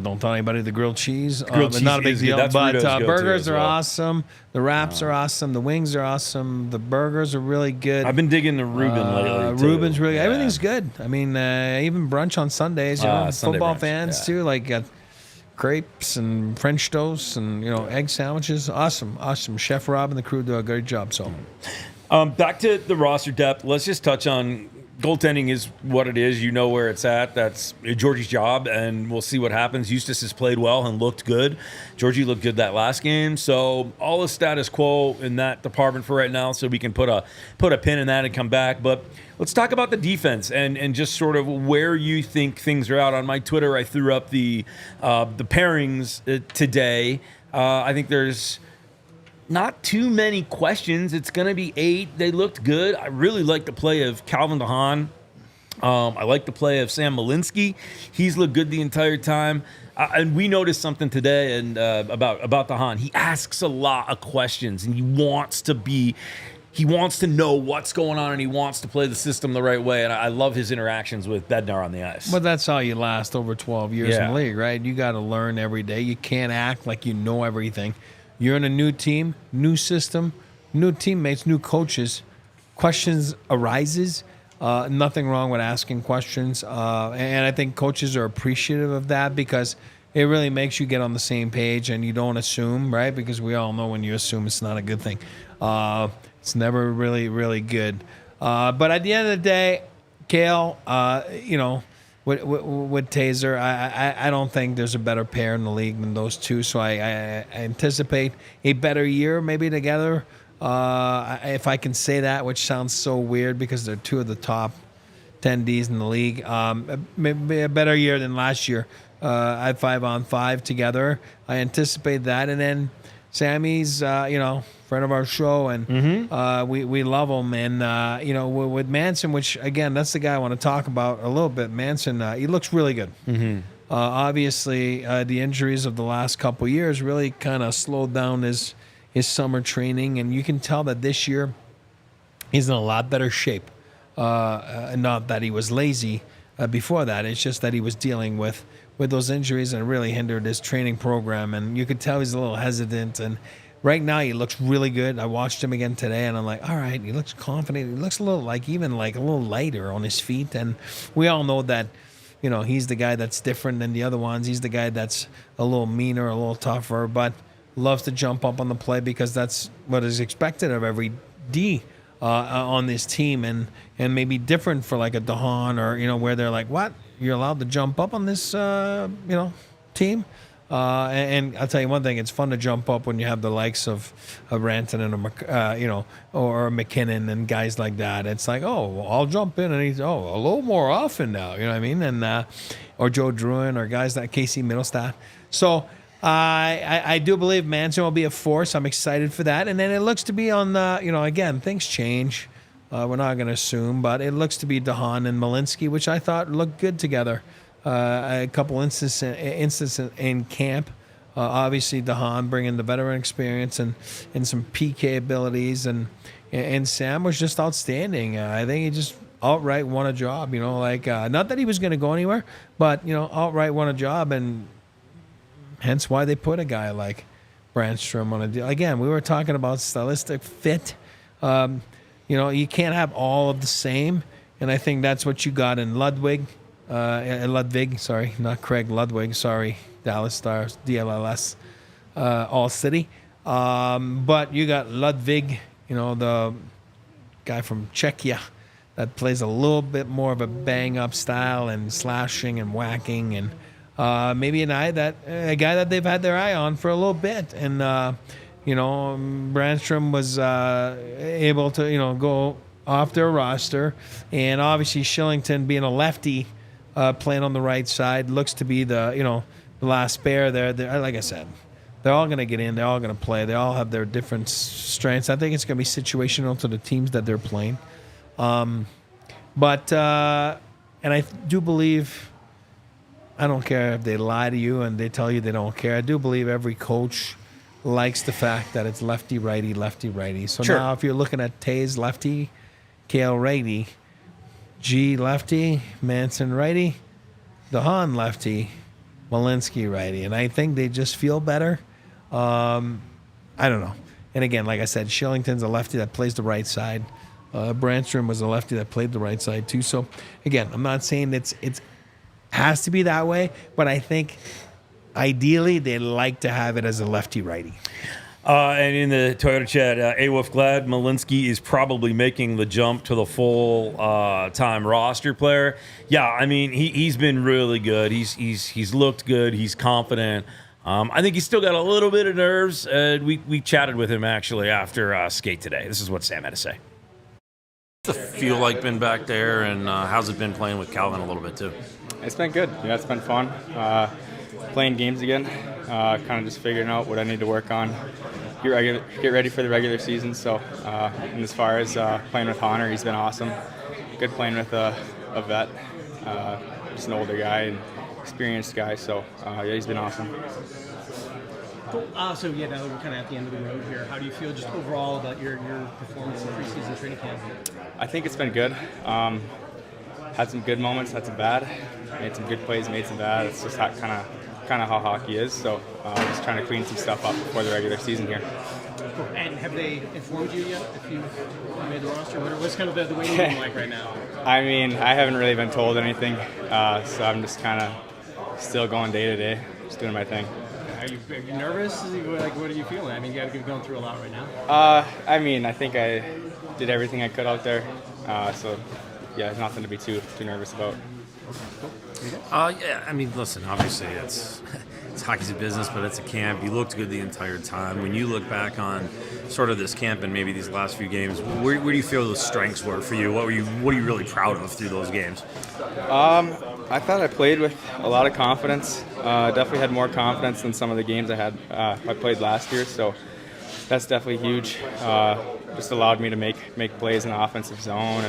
[SPEAKER 2] don't tell anybody, the grilled cheese.
[SPEAKER 1] Grilled cheese
[SPEAKER 2] not a big
[SPEAKER 1] is
[SPEAKER 2] deal,
[SPEAKER 1] good. That's
[SPEAKER 2] but
[SPEAKER 1] Rudo's go-to
[SPEAKER 2] burgers
[SPEAKER 1] as
[SPEAKER 2] are
[SPEAKER 1] well.
[SPEAKER 2] awesome. The wraps are awesome. The wings are awesome. The burgers are really good.
[SPEAKER 1] I've been digging the Reuben lately too.
[SPEAKER 2] Reuben's really
[SPEAKER 1] Yeah.
[SPEAKER 2] Everything's good. I mean, even brunch on Sundays.
[SPEAKER 1] Sunday
[SPEAKER 2] Football
[SPEAKER 1] brunch,
[SPEAKER 2] fans
[SPEAKER 1] yeah.
[SPEAKER 2] too, like crepes and French toast and egg sandwiches. Awesome. Chef Rob and the crew do a great job. So,
[SPEAKER 1] back to the roster depth. Let's just touch on. Goaltending is what it is. You know where it's at. That's Georgie's job, and we'll see what happens. Eustace has played well and looked good. Georgie looked good that last game. So all is status quo in that department for right now, so we can put a pin in that and come back. But let's talk about the defense and just sort of where you think things are out. On my Twitter, I threw up the pairings today. I think there's not too many questions. It's going to be 8. They looked good. I really like the play of Calvin DeHaan. I like the play of Sam Malinski. He's looked good the entire time. And we noticed something today about DeHaan. He asks a lot of questions, and he wants to be he wants to know what's going on and he wants to play the system the right way. And I love his interactions with Bednar on the ice.
[SPEAKER 2] But that's how you last over 12 years in
[SPEAKER 1] Yeah.
[SPEAKER 2] the league, right? You got to learn every day. You can't act like you know everything. You're in a new team, new system, new teammates, new coaches. Questions arises. Nothing wrong with asking questions. And I think coaches are appreciative of that because it really makes you get on the same page and you don't assume, right? Because we all know when you assume it's not a good thing. It's never really, really good. But at the end of the day, Kale, with Taser, I don't think there's a better pair in the league than those two. So I anticipate a better year maybe together. If I can say that, which sounds so weird because they're two of the top 10 Ds in the league. Maybe a better year than last year at 5-on-5 together. I anticipate that. And then Sammy's, friend of our show, and we love him. And, with Manson, which, again, that's the guy I want to talk about a little bit. Manson, he looks really good. Obviously, the injuries of the last couple years really kind of slowed down his summer training, and you can tell that this year he's in a lot better shape. Not that he was lazy before that. It's just that he was dealing with those injuries and it really hindered his training program. And you could tell he's a little hesitant. And right now he looks really good. I watched him again today, and I'm like, all right, he looks confident. He looks a little a little lighter on his feet. And we all know that, he's the guy that's different than the other ones. He's the guy that's a little meaner, a little tougher, but loves to jump up on the play because that's what is expected of every D on this team, and maybe different for like a Dahan or where they're like, what, you're allowed to jump up on this team, and I'll tell you one thing, it's fun to jump up when you have the likes of Ranton and or McKinnon and guys like that. It's like, oh, I'll jump in and he's a little more often now, you know what I mean, and or Joe Druin or guys like Casey Mittlestadt. So I do believe Manson will be a force. I'm excited for that. And then it looks to be on, again, things change. We're not going to assume, but it looks to be Dahan and Malinski, which I thought looked good together. A couple instances in camp. Obviously, Dahan bringing the veteran experience and some PK abilities. And Sam was just outstanding. I think he just outright won a job, not that he was going to go anywhere, but, outright won a job. And hence why they put a guy like Brandstrom on a deal. Again, we were talking about stylistic fit. You can't have all of the same, and I think that's what you got in Ludwig, sorry, not Craig, Ludwig, sorry, Dallas Stars, DLLS, ALLCITY. But you got Ludwig, the guy from Czechia that plays a little bit more of a bang-up style and slashing and whacking, and maybe a guy that they've had their eye on for a little bit. And, Brandstrom was able to, go off their roster. And obviously Shillington being a lefty playing on the right side looks to be the last pair there. Like I said, they're all going to get in. They're all going to play. They all have their different strengths. I think it's going to be situational to the teams that they're playing. And I do believe, I don't care if they lie to you and they tell you they don't care. I do believe every coach likes the fact that it's lefty-righty, lefty-righty. So
[SPEAKER 1] Sure.
[SPEAKER 2] Now if you're looking at Taze lefty, Kale righty, G lefty, Manson righty, Dahan lefty, Malinski righty. And I think they just feel better. I don't know. And again, like I said, Shillington's a lefty that plays the right side. Brandstrom was a lefty that played the right side too. So again, I'm not saying it's has to be that way, but I think ideally they like to have it as a lefty-righty.
[SPEAKER 1] And in the Toyota chat, AWolf glad Malinski is probably making the jump to the full-time roster player. Yeah, I mean he's been really good. He's looked good. He's confident. I think he's still got a little bit of nerves. We chatted with him actually after skate today. This is what Sam had to say.
[SPEAKER 3] What's it feel like been back there, and how's it been playing with Calvin a little bit too?
[SPEAKER 5] It's been good. Yeah, it's been fun. Playing games again, kind of just figuring out what I need to work on, get ready for the regular season. So, and as far as playing with Honor, he's been awesome. Good playing with a vet, just an older guy and experienced guy. So, yeah, he's been awesome.
[SPEAKER 6] Cool. So yeah, now that we're kind of at the end of the road here, how do you feel just overall about your performance in preseason training camp?
[SPEAKER 5] I think it's been good. Had some good moments, had some bad. Made some good plays, made some bad. It's just kind of how hockey is. So just trying to clean some stuff up before the regular season here.
[SPEAKER 6] Cool. And have they informed you yet if you made the roster? What's kind of the waiting room like right now?
[SPEAKER 5] I mean, I haven't really been told anything, so I'm just kind of still going day to day, just doing my thing.
[SPEAKER 6] Are you nervous? Like, what are you feeling? I mean, you're going through a lot right now.
[SPEAKER 5] I mean, I think I did everything I could out there, so yeah, nothing to be too nervous about.
[SPEAKER 3] Yeah, I mean, listen, obviously it's hockey's a business, but it's a camp. You looked good the entire time. When you look back on sort of this camp and maybe these last few games, where do you feel those strengths were for you? What are you really proud of through those games?
[SPEAKER 5] I thought I played with a lot of confidence. Definitely had more confidence than some of the games I played last year. So that's definitely huge. Just allowed me to make plays in the offensive zone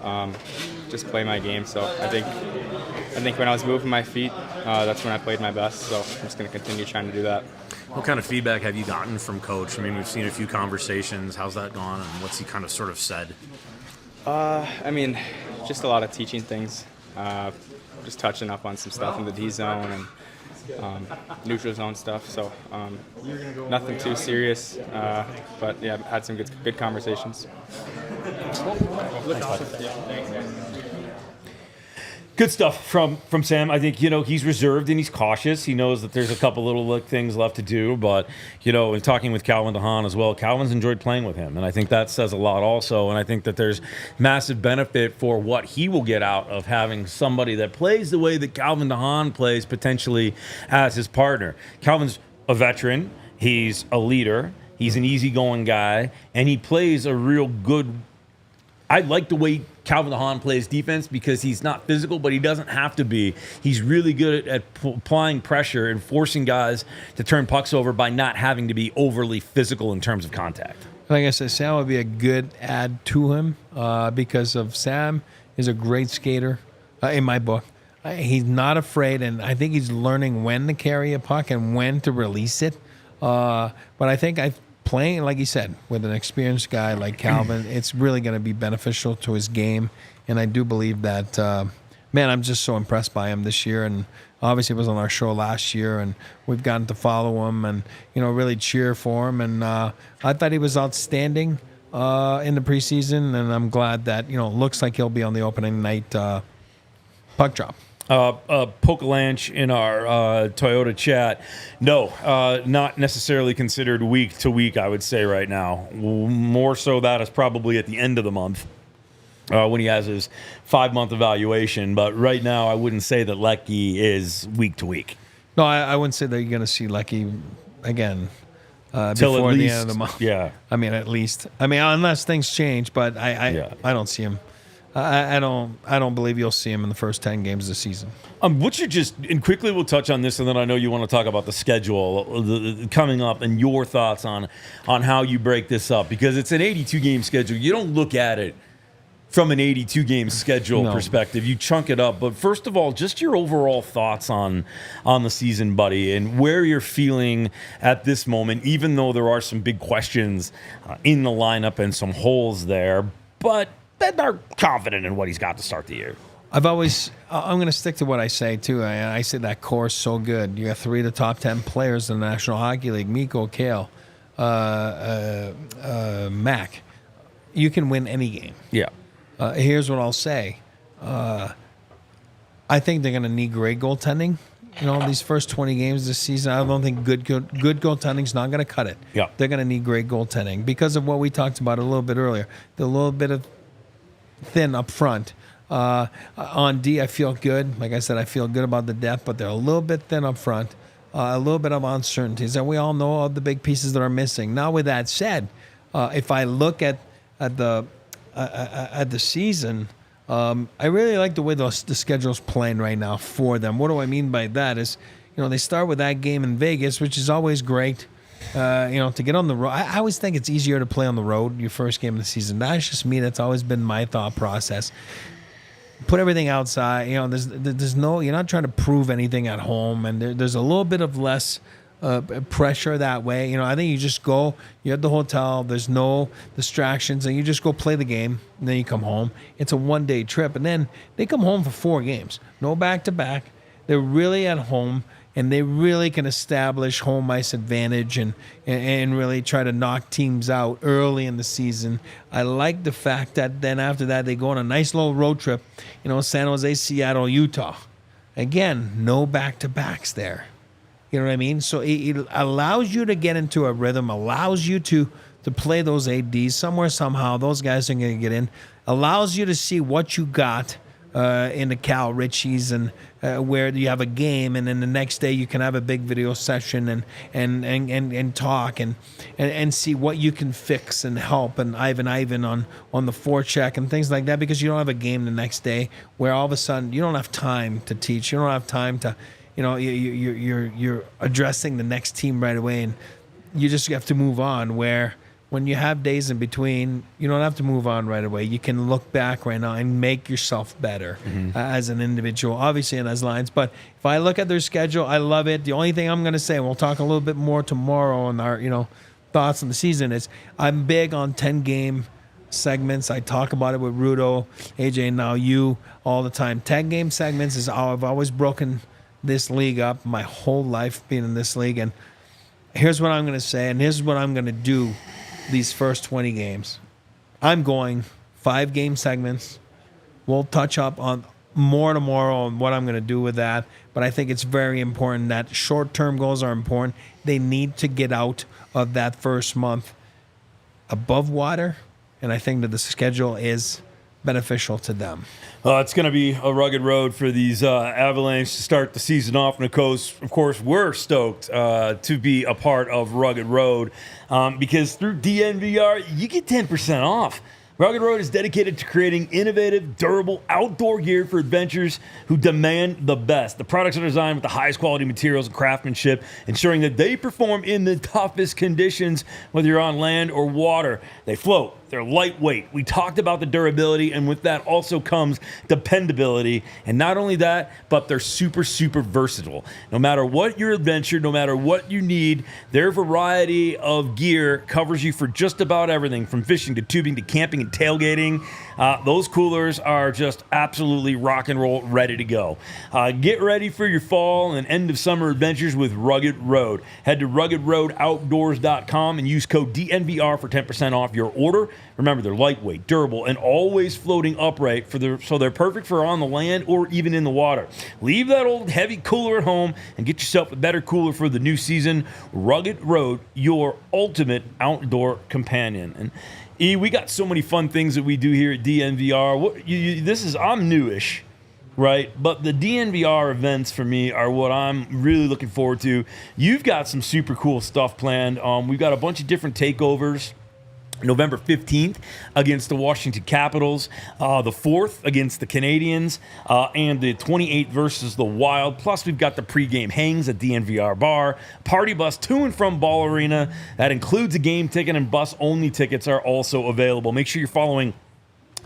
[SPEAKER 5] and just play my game. So I think when I was moving my feet, that's when I played my best. So I'm just going to continue trying to do that.
[SPEAKER 3] What kind of feedback have you gotten from Coach? I mean, we've seen a few conversations. How's that gone, and what's he kind of sort of said?
[SPEAKER 5] I mean, just a lot of teaching things. Just touching up on some stuff in the D zone and neutral zone stuff. So nothing too serious, but yeah, had some good conversations.
[SPEAKER 1] Good stuff from Sam. I think, he's reserved and he's cautious. He knows that there's a couple little things left to do, but, in talking with Calvin DeHaan as well, Calvin's enjoyed playing with him, and I think that says a lot also, and I think that there's massive benefit for what he will get out of having somebody that plays the way that Calvin DeHaan plays potentially as his partner. Calvin's a veteran. He's a leader. He's an easygoing guy, and he plays a real good. I like the way Calvin DeHaan plays defense because he's not physical, but he doesn't have to be. He's really good at applying pressure and forcing guys to turn pucks over by not having to be overly physical in terms of contact.
[SPEAKER 2] Like I said, Sam would be a good add to him because of Sam is a great skater in my book. He's not afraid, and I think he's learning when to carry a puck and when to release it. But I think playing, like he said, with an experienced guy like Calvin, it's really going to be beneficial to his game. And I do believe that, I'm just so impressed by him this year. And obviously it was on our show last year, and we've gotten to follow him and, really cheer for him. And I thought he was outstanding in the preseason, and I'm glad that, looks like he'll be on the opening night puck drop.
[SPEAKER 1] Pokelanch in our Toyota chat. No, not necessarily considered week to week, I would say right now. More so that is probably at the end of the month when he has his 5-month evaluation. But right now, I wouldn't say that Lecky is week to week.
[SPEAKER 2] No, I wouldn't say that you're going to see Lecky again
[SPEAKER 1] Till
[SPEAKER 2] before
[SPEAKER 1] at
[SPEAKER 2] the
[SPEAKER 1] least,
[SPEAKER 2] end of the month.
[SPEAKER 1] Yeah.
[SPEAKER 2] I mean, at least. I mean, unless things change, but I don't see him. I don't believe you'll see him in the first 10 games of the season.
[SPEAKER 1] What's your and quickly we'll touch on this, and then I know you want to talk about the schedule coming up and your thoughts on how you break this up, because it's an 82-game schedule. You don't look at it from an 82-game schedule perspective. You chunk it up. But first of all, just your overall thoughts on the season, buddy, and where you're feeling at this moment, even though there are some big questions in the lineup and some holes there. But Bednar confident in what he's got to start the year.
[SPEAKER 2] I'm going to stick to what I say, too. I say that core is so good. You got 3 of the top 10 players in the National Hockey League, Mikko, Kale, Mac. You can win any game.
[SPEAKER 1] Yeah.
[SPEAKER 2] Here's what I'll say. I think they're going to need great goaltending. These first 20 games this season, I don't think good goaltending's not going to cut it.
[SPEAKER 1] Yeah.
[SPEAKER 2] They're going to need great goaltending because of what we talked about a little bit earlier. The little bit of thin up front. On D, I feel good. Like I said, I feel good about the depth, but they're a little bit thin up front. A little bit of uncertainties, and we all know all the big pieces that are missing. Now, with that said, if I look at the season, I really like the way the schedule's playing right now for them. What do I mean by that is, they start with that game in Vegas, which is always great. To get on the road. I always think it's easier to play on the road your first game of the season. That's just me. That's always been my thought process. Put everything outside. There's no. You're not trying to prove anything at home, and there's a little bit of less pressure that way. I think you just go, you're at the hotel, there's no distractions, and you just go play the game, and then you come home. It's a one-day trip, and then they come home for 4 games. No back-to-back. They're really at home, and they really can establish home ice advantage and really try to knock teams out early in the season. I like the fact that then after that, they go on a nice little road trip, San Jose, Seattle, Utah. Again, no back-to-backs there. You know what I mean? So it allows you to get into a rhythm, allows you to play those ADs somewhere, somehow. Those guys are going to get in. Allows you to see what you got in the Cal Richies and where you have a game, and then the next day you can have a big video session and talk and see what you can fix and help and Ivan on the forecheck and things like that, because you don't have a game the next day where all of a sudden you don't have time to teach. You don't have time to you're addressing the next team right away, and you just have to move on. Where when you have days in between, you don't have to move on right away. You can look back right now and make yourself better as an individual, obviously, and as Lions. But if I look at their schedule, I love it. The only thing I'm going to say, and we'll talk a little bit more tomorrow on our thoughts on the season, is I'm big on 10-game segments. I talk about it with Rudo, AJ, and now you all the time. 10-game segments is how I've always broken this league up my whole life being in this league. And here's what I'm going to say, and here's what I'm going to do these first 20 games. I'm going 5-game segments. We'll touch up on more tomorrow on what I'm going to do with that. But I think it's very important that short-term goals are important. They need to get out of that first month above water. And I think that the schedule is beneficial to them.
[SPEAKER 1] It's going to be a rugged road for these Avalanche to start the season off. And of course, we're stoked to be a part of Rugged Road because through DNVR, you get 10% off. Rugged Road is dedicated to creating innovative, durable outdoor gear for adventurers who demand the best. The products are designed with the highest quality materials and craftsmanship, ensuring that they perform in the toughest conditions, whether you're on land or water. They float. They're lightweight. We talked about the durability, and with that also comes dependability. And not only that, but they're super, super versatile. No matter what your adventure, no matter what you need, their variety of gear covers you for just about everything, from fishing to tubing to camping and tailgating. Those coolers are just absolutely rock and roll, ready to go. Get ready for your fall and end of summer adventures with Rugged Road. Head to ruggedroadoutdoors.com and use code DNVR for 10% off your order. Remember, they're lightweight, durable, and always floating upright, so they're perfect for on the land or even in the water. Leave that old heavy cooler at home and get yourself a better cooler for the new season. Rugged Road, your ultimate outdoor companion. And E, we got so many fun things that we do here at DNVR. I'm newish, right? But the DNVR events for me are what I'm really looking forward to. You've got some super cool stuff planned. We've got a bunch of different takeovers. November 15th against the Washington Capitals, the 4th against the Canadians, and the 28th versus the Wild. Plus, we've got the pregame hangs at DNVR Bar, party bus to and from Ball Arena. That includes a game ticket, and bus-only tickets are also available. Make sure you're following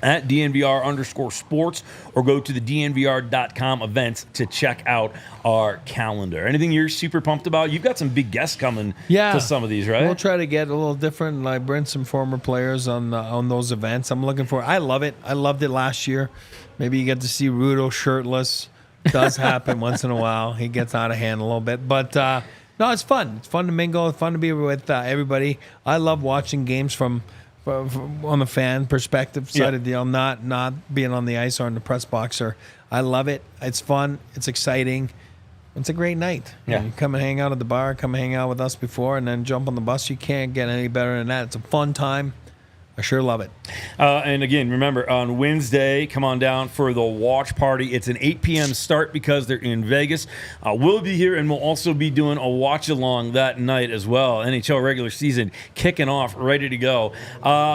[SPEAKER 1] at DNVR_sports or go to the DNVR.com events to check out our calendar. Anything you're super pumped about? You've got some big guests coming to some of these, right?
[SPEAKER 2] We'll try to get a little different. I bring some former players on those events. I'm looking for. I love it. I loved it last year. Maybe you get to see Rudo shirtless. Does happen once in a while. He gets out of hand a little bit, but no, it's fun. It's fun to mingle. It's fun to be with everybody. I love watching games from on the fan perspective side of the deal, not being on the ice or in the press box. I love it. It's fun. It's exciting. It's a great night.
[SPEAKER 1] Yeah.
[SPEAKER 2] You come and hang out at the bar, come hang out with us before, and then jump on the bus. You can't get any better than that. It's a fun time. I sure love it.
[SPEAKER 1] And again, remember, on Wednesday, come on down for the watch party. It's an 8 p.m. start because they're in Vegas. We'll be here, and we'll also be doing a watch-along that night as well. NHL regular season kicking off, ready to go.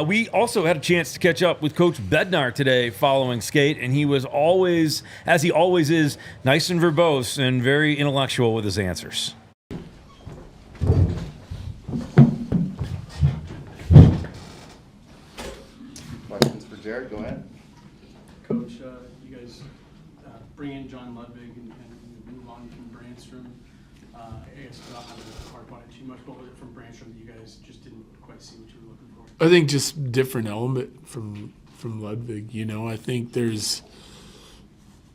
[SPEAKER 1] We also had a chance to catch up with Coach Bednar today following skate, and he was always, as he always is, nice and verbose and very intellectual with his answers.
[SPEAKER 7] Jared, go ahead.
[SPEAKER 6] Coach, you guys bring in John Ludwig and move on from Brandstrom. I guess harp on it too much, but was it from Brandstrom that you guys just didn't quite see what you were looking for?
[SPEAKER 8] I think just different element from Ludwig. I think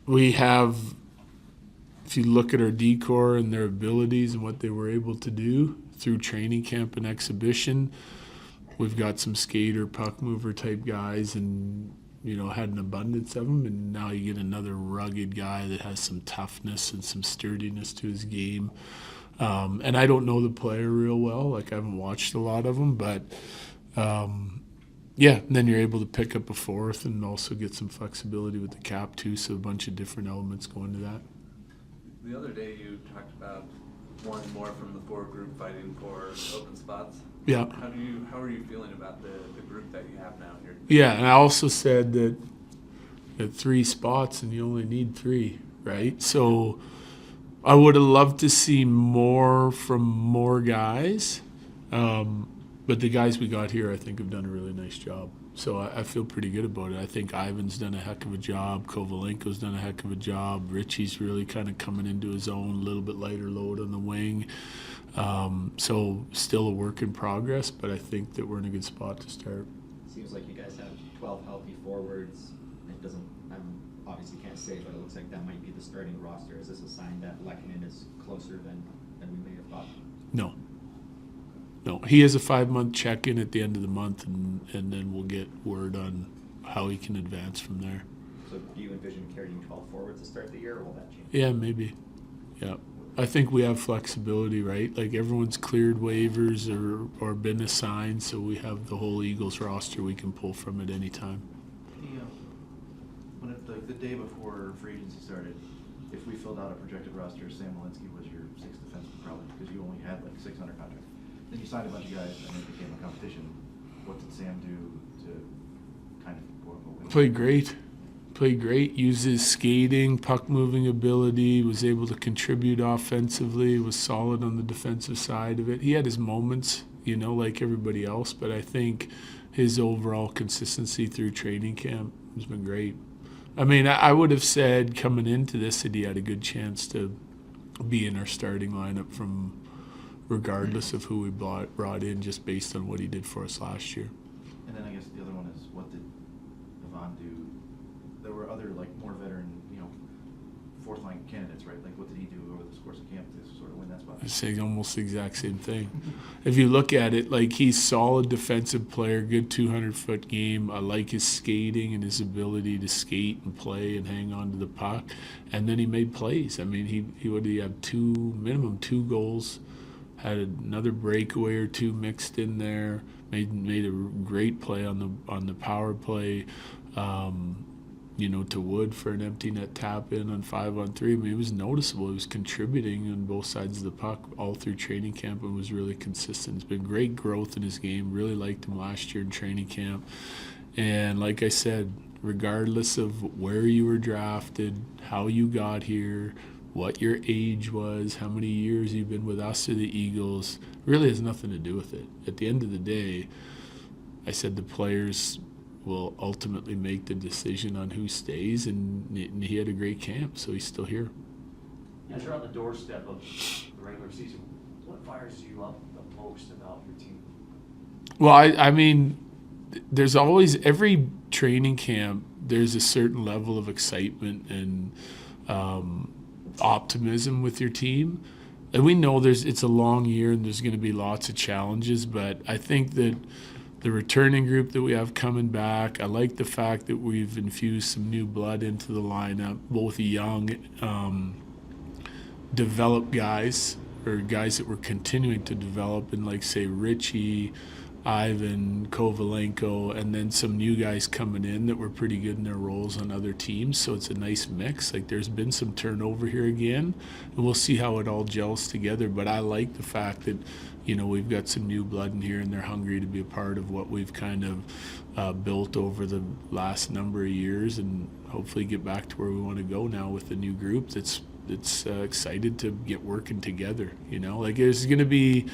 [SPEAKER 8] we have, if you look at our decor and their abilities and what they were able to do through training camp and exhibition, we've got some skater, puck mover type guys and, had an abundance of them. And now you get another rugged guy that has some toughness and some sturdiness to his game. And I don't know the player real well. Like, I haven't watched a lot of them, but and then you're able to pick up a fourth and also get some flexibility with the cap too. So a bunch of different elements go into that.
[SPEAKER 7] The other day you talked about wanting more from the forward group fighting for open spots.
[SPEAKER 8] Yeah.
[SPEAKER 7] How are you feeling about the group that you have now here?
[SPEAKER 8] Yeah, and I also said that at 3 spots and you only need 3, right? So I would have loved to see more from more guys. But the guys we got here, I think, have done a really nice job. So I feel pretty good about it. I think Ivan's done a heck of a job. Kovalenko's done a heck of a job. Richie's really kind of coming into his own, a little bit lighter load on the wing. So still a work in progress, but I think that we're in a good spot to start.
[SPEAKER 9] Seems like you guys have 12 healthy forwards. It doesn't, obviously can't say, but it looks like that might be the starting roster. Is this a sign that Lehkonen is closer than we may have thought?
[SPEAKER 8] No, he has a 5-month check-in at the end of the month, and then we'll get word on how he can advance from there.
[SPEAKER 9] So do you envision carrying 12 forwards to start the year, or will that change?
[SPEAKER 8] Yeah, maybe. Yeah. I think we have flexibility, right? Like, everyone's cleared waivers or been assigned, so we have the whole Eagles roster we can pull from at any time.
[SPEAKER 10] The day before free agency started, if we filled out a projected roster, Sam Malinski was your 6th defenseman probably, because you only had like 600 contracts. Then you signed a bunch of guys and it became a competition. What did Sam do to kind of win?
[SPEAKER 8] Played great, used his skating, puck moving ability, was able to contribute offensively, was solid on the defensive side of it. He had his moments, like everybody else, but I think his overall consistency through training camp has been great. I mean, I would have said coming into this that he had a good chance to be in our starting lineup from regardless of who we brought in, just based on what he did for us last year.
[SPEAKER 10] And then I guess the other one is, what did Yvonne do? There were other more veteran, 4th line candidates, right? Like, what did he do over the course of camp to sort of win that spot?
[SPEAKER 8] I say almost the exact same thing. If you look at it, he's solid defensive player, good 200-foot game. I like his skating and his ability to skate and play and hang on to the puck. And then he made plays. I mean, he would have minimum 2 goals. Had another breakaway or 2 mixed in there. Made a great play on the power play. To Wood for an empty net tap in on 5-on-3. I mean, it was noticeable. He was contributing on both sides of the puck all through training camp and was really consistent. It's been great growth in his game. Really liked him last year in training camp. And like I said, regardless of where you were drafted, how you got here, what your age was, how many years you've been with us or the Eagles, really has nothing to do with it. At the end of the day, I said the players will ultimately make the decision on who stays, and he had a great camp, so he's still here.
[SPEAKER 11] As you're on the doorstep of the regular season, what fires you up the most about your team?
[SPEAKER 8] Well, I mean, there's always, every training camp, there's a certain level of excitement and optimism with your team. And we know it's a long year and there's going to be lots of challenges, but I think that the returning group that we have coming back, I like the fact that we've infused some new blood into the lineup, both young, developed guys, or guys that we're continuing to develop, and say Richie, Ivan, Kovalenko, and then some new guys coming in that were pretty good in their roles on other teams. So it's a nice mix. There's been some turnover here again, and we'll see how it all gels together. But I like the fact that, we've got some new blood in here and they're hungry to be a part of what we've kind of built over the last number of years, and hopefully get back to where we want to go now with the new group that's excited to get working together. There's going to be,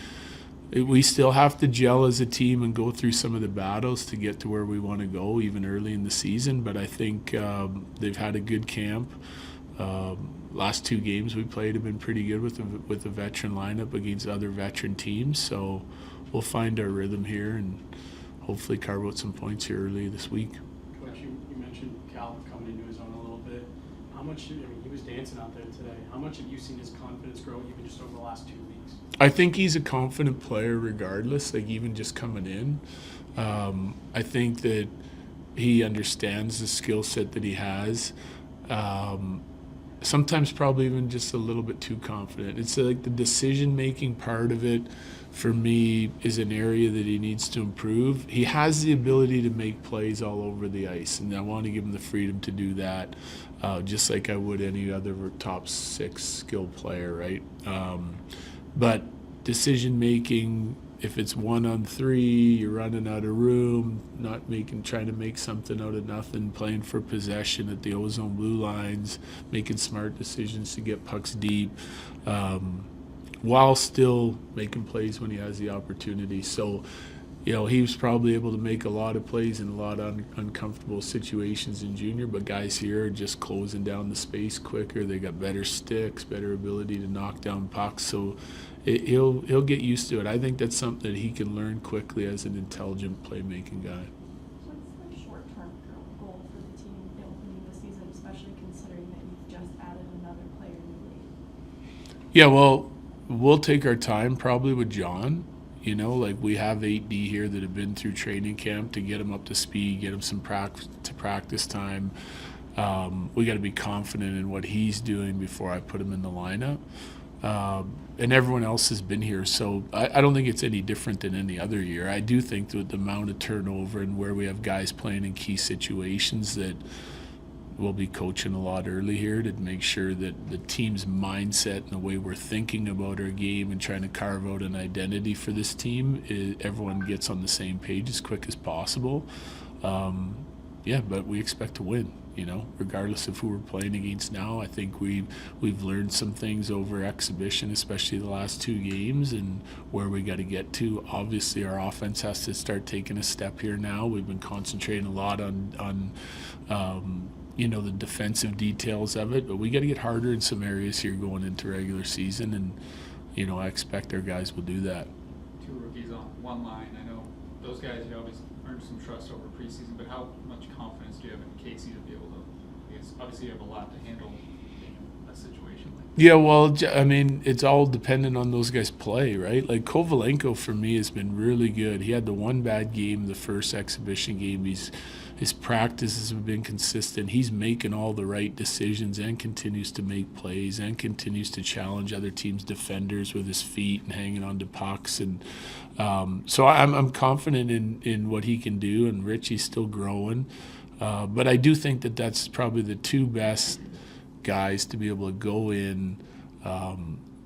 [SPEAKER 8] we still have to gel as a team and go through some of the battles to get to where we want to go, even early in the season. But I think they've had a good camp. last 2 games we played have been pretty good with the veteran lineup against other veteran teams. So we'll find our rhythm here and hopefully carve out some points here early this week.
[SPEAKER 12] Coach, you mentioned Cal coming into his own a little bit. How much, I mean, he was dancing out there today. How much have you seen his confidence grow even just over the last 2 weeks?
[SPEAKER 8] I think he's a confident player regardless, like even just coming in. I think that he understands the skill set that he has. Sometimes probably even just a little bit too confident. It's like the decision-making part of it for me is an area that he needs to improve. He has the ability to make plays all over the ice, and I want to give him the freedom to do that, just like I would any other top 6 skilled player, right? But decision-making, if it's 1-on-3, you're running out of room, trying to make something out of nothing, playing for possession at the ozone blue lines, making smart decisions to get pucks deep, while still making plays when he has the opportunity. So, he was probably able to make a lot of plays in a lot of uncomfortable situations in junior, but guys here are just closing down the space quicker. They got better sticks, better ability to knock down pucks. So he'll get used to it. I think that's something that he can learn quickly as an intelligent playmaking guy.
[SPEAKER 13] What's the short-term goal for the team opening the season, especially considering that you've just added another player in the league?
[SPEAKER 8] Yeah, well, we'll take our time probably with John. We have 8D here that have been through training camp to get him up to speed, get him some practice time. We got to be confident in what he's doing before I put him in the lineup. And everyone else has been here, so I don't think it's any different than any other year. I do think that the amount of turnover and where we have guys playing in key situations that we'll be coaching a lot early here to make sure that the team's mindset and the way we're thinking about our game and trying to carve out an identity for this team, everyone gets on the same page as quick as possible. But we expect to win, regardless of who we're playing against now. I think we've learned some things over exhibition, especially the last 2 games, and where we got to get to. Obviously, our offense has to start taking a step here now. We've been concentrating a lot on the defensive details of it, but we got to get harder in some areas here going into regular season, and I expect our guys will do that.
[SPEAKER 14] 2 rookies on one line. I know those guys, you obviously earned some trust over preseason, but how much confidence do you have in Casey to be able to, obviously you have a lot to handle in a situation like that?
[SPEAKER 8] Yeah, well, I mean, it's all dependent on those guys' play, right? Like Kovalenko for me has been really good. He had the one bad game, the first exhibition game. His practices have been consistent. He's making all the right decisions and continues to make plays and continues to challenge other teams' defenders with his feet and hanging on to pucks. And so I'm confident in what he can do, and Richie's still growing. But I do think that that's probably the 2 best guys to be able to go in,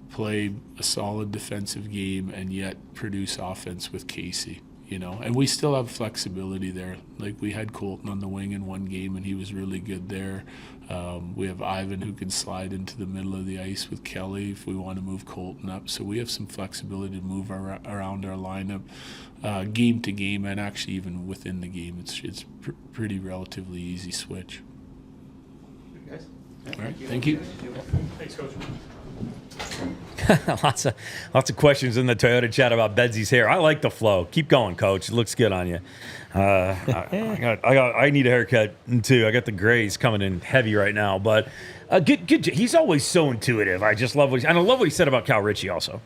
[SPEAKER 8] play a solid defensive game, and yet produce offense with Casey. And we still have flexibility there. Like we had Colton on the wing in one game, and he was really good there. We have Ivan who can slide into the middle of the ice with Kelly if we want to move Colton up. So we have some flexibility to move around our lineup game to game, and actually even within the game. It's pretty relatively easy switch.
[SPEAKER 10] Good guys.
[SPEAKER 8] All right, thank you.
[SPEAKER 12] Thanks, Coach.
[SPEAKER 1] lots of questions in the Toyota chat about Bedsy's hair. I like the flow. Keep going, Coach. It looks good on you. I need a haircut too. I got the grays coming in heavy right now, but good. He's always so intuitive. I just love what I love what he said about Cal Ritchie also.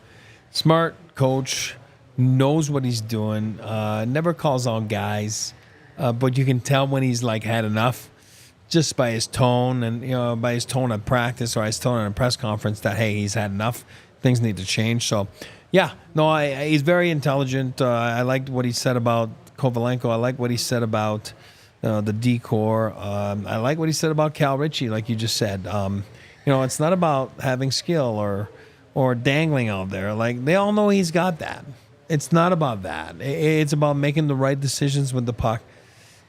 [SPEAKER 2] Smart coach, knows what he's doing. Never calls on guys, but you can tell when he's had enough. Just by his tone and by his tone at practice or his tone at a press conference that, hey, he's had enough. Things need to change. So, yeah, no, he's very intelligent. I liked what he said about Kovalenko. I like what he said about the D-core. I like what he said about Cal Ritchie, like you just said. It's not about having skill or dangling out there. They all know he's got that. It's not about that. It's about making the right decisions with the puck.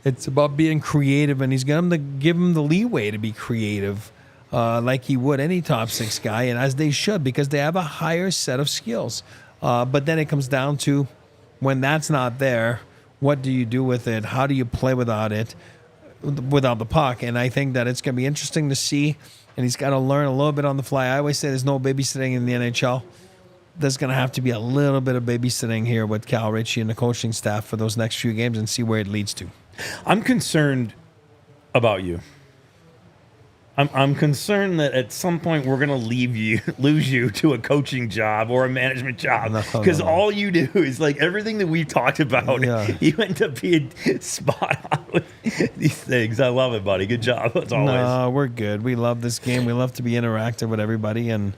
[SPEAKER 2] It's about being creative, and he's going to give him the leeway to be creative like he would any top 6 guy, and as they should, because they have a higher set of skills. But then it comes down to when that's not there, what do you do with it? How do you play without it, without the puck? And I think that it's going to be interesting to see and he's got to learn a little bit on the fly. I always say there's no babysitting in the NHL. There's going to have to be a little bit of babysitting here with Cal Ritchie and the coaching staff for those next few games and see where it leads to.
[SPEAKER 1] I'm concerned about you. I'm concerned that at some point we're going to lose you to a coaching job or a management job, because all you do is like everything that we've talked about. Yeah. You end up being spot on with these things. I love it, buddy. Good job as always.
[SPEAKER 2] No, we're good. We love this game. We love to be interactive with everybody, and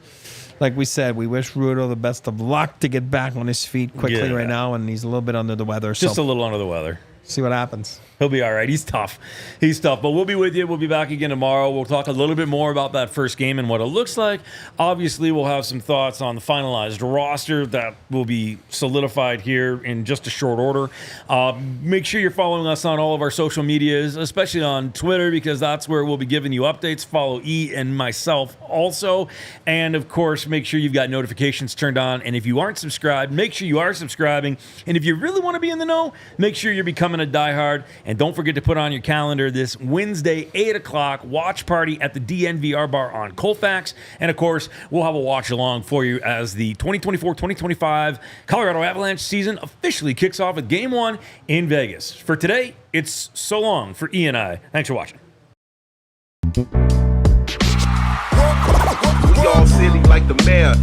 [SPEAKER 2] like we said, we wish Rudo the best of luck to get back on his feet quickly right now, and he's a little bit under the weather.
[SPEAKER 1] Just a little under the weather.
[SPEAKER 2] See what happens.
[SPEAKER 1] He'll be all right. He's tough. But we'll be with you. We'll be back again tomorrow. We'll talk a little bit more about that first game and what it looks like. Obviously, we'll have some thoughts on the finalized roster that will be solidified here in just a short order. Make sure you're following us on all of our social medias, especially on Twitter, because that's where we'll be giving you updates. Follow E and myself also. And, of course, make sure you've got notifications turned on. And if you aren't subscribed, make sure you are subscribing. And if you really want to be in the know, make sure you're becoming a diehard. And don't forget to put on your calendar this Wednesday, 8 o'clock, watch party at the DNVR bar on Colfax. And, of course, we'll have a watch-along for you as the 2024-2025 Colorado Avalanche season officially kicks off with Game 1 in Vegas. For today, it's so long for E and I. Thanks for watching.
[SPEAKER 15] We all silly like the mayor.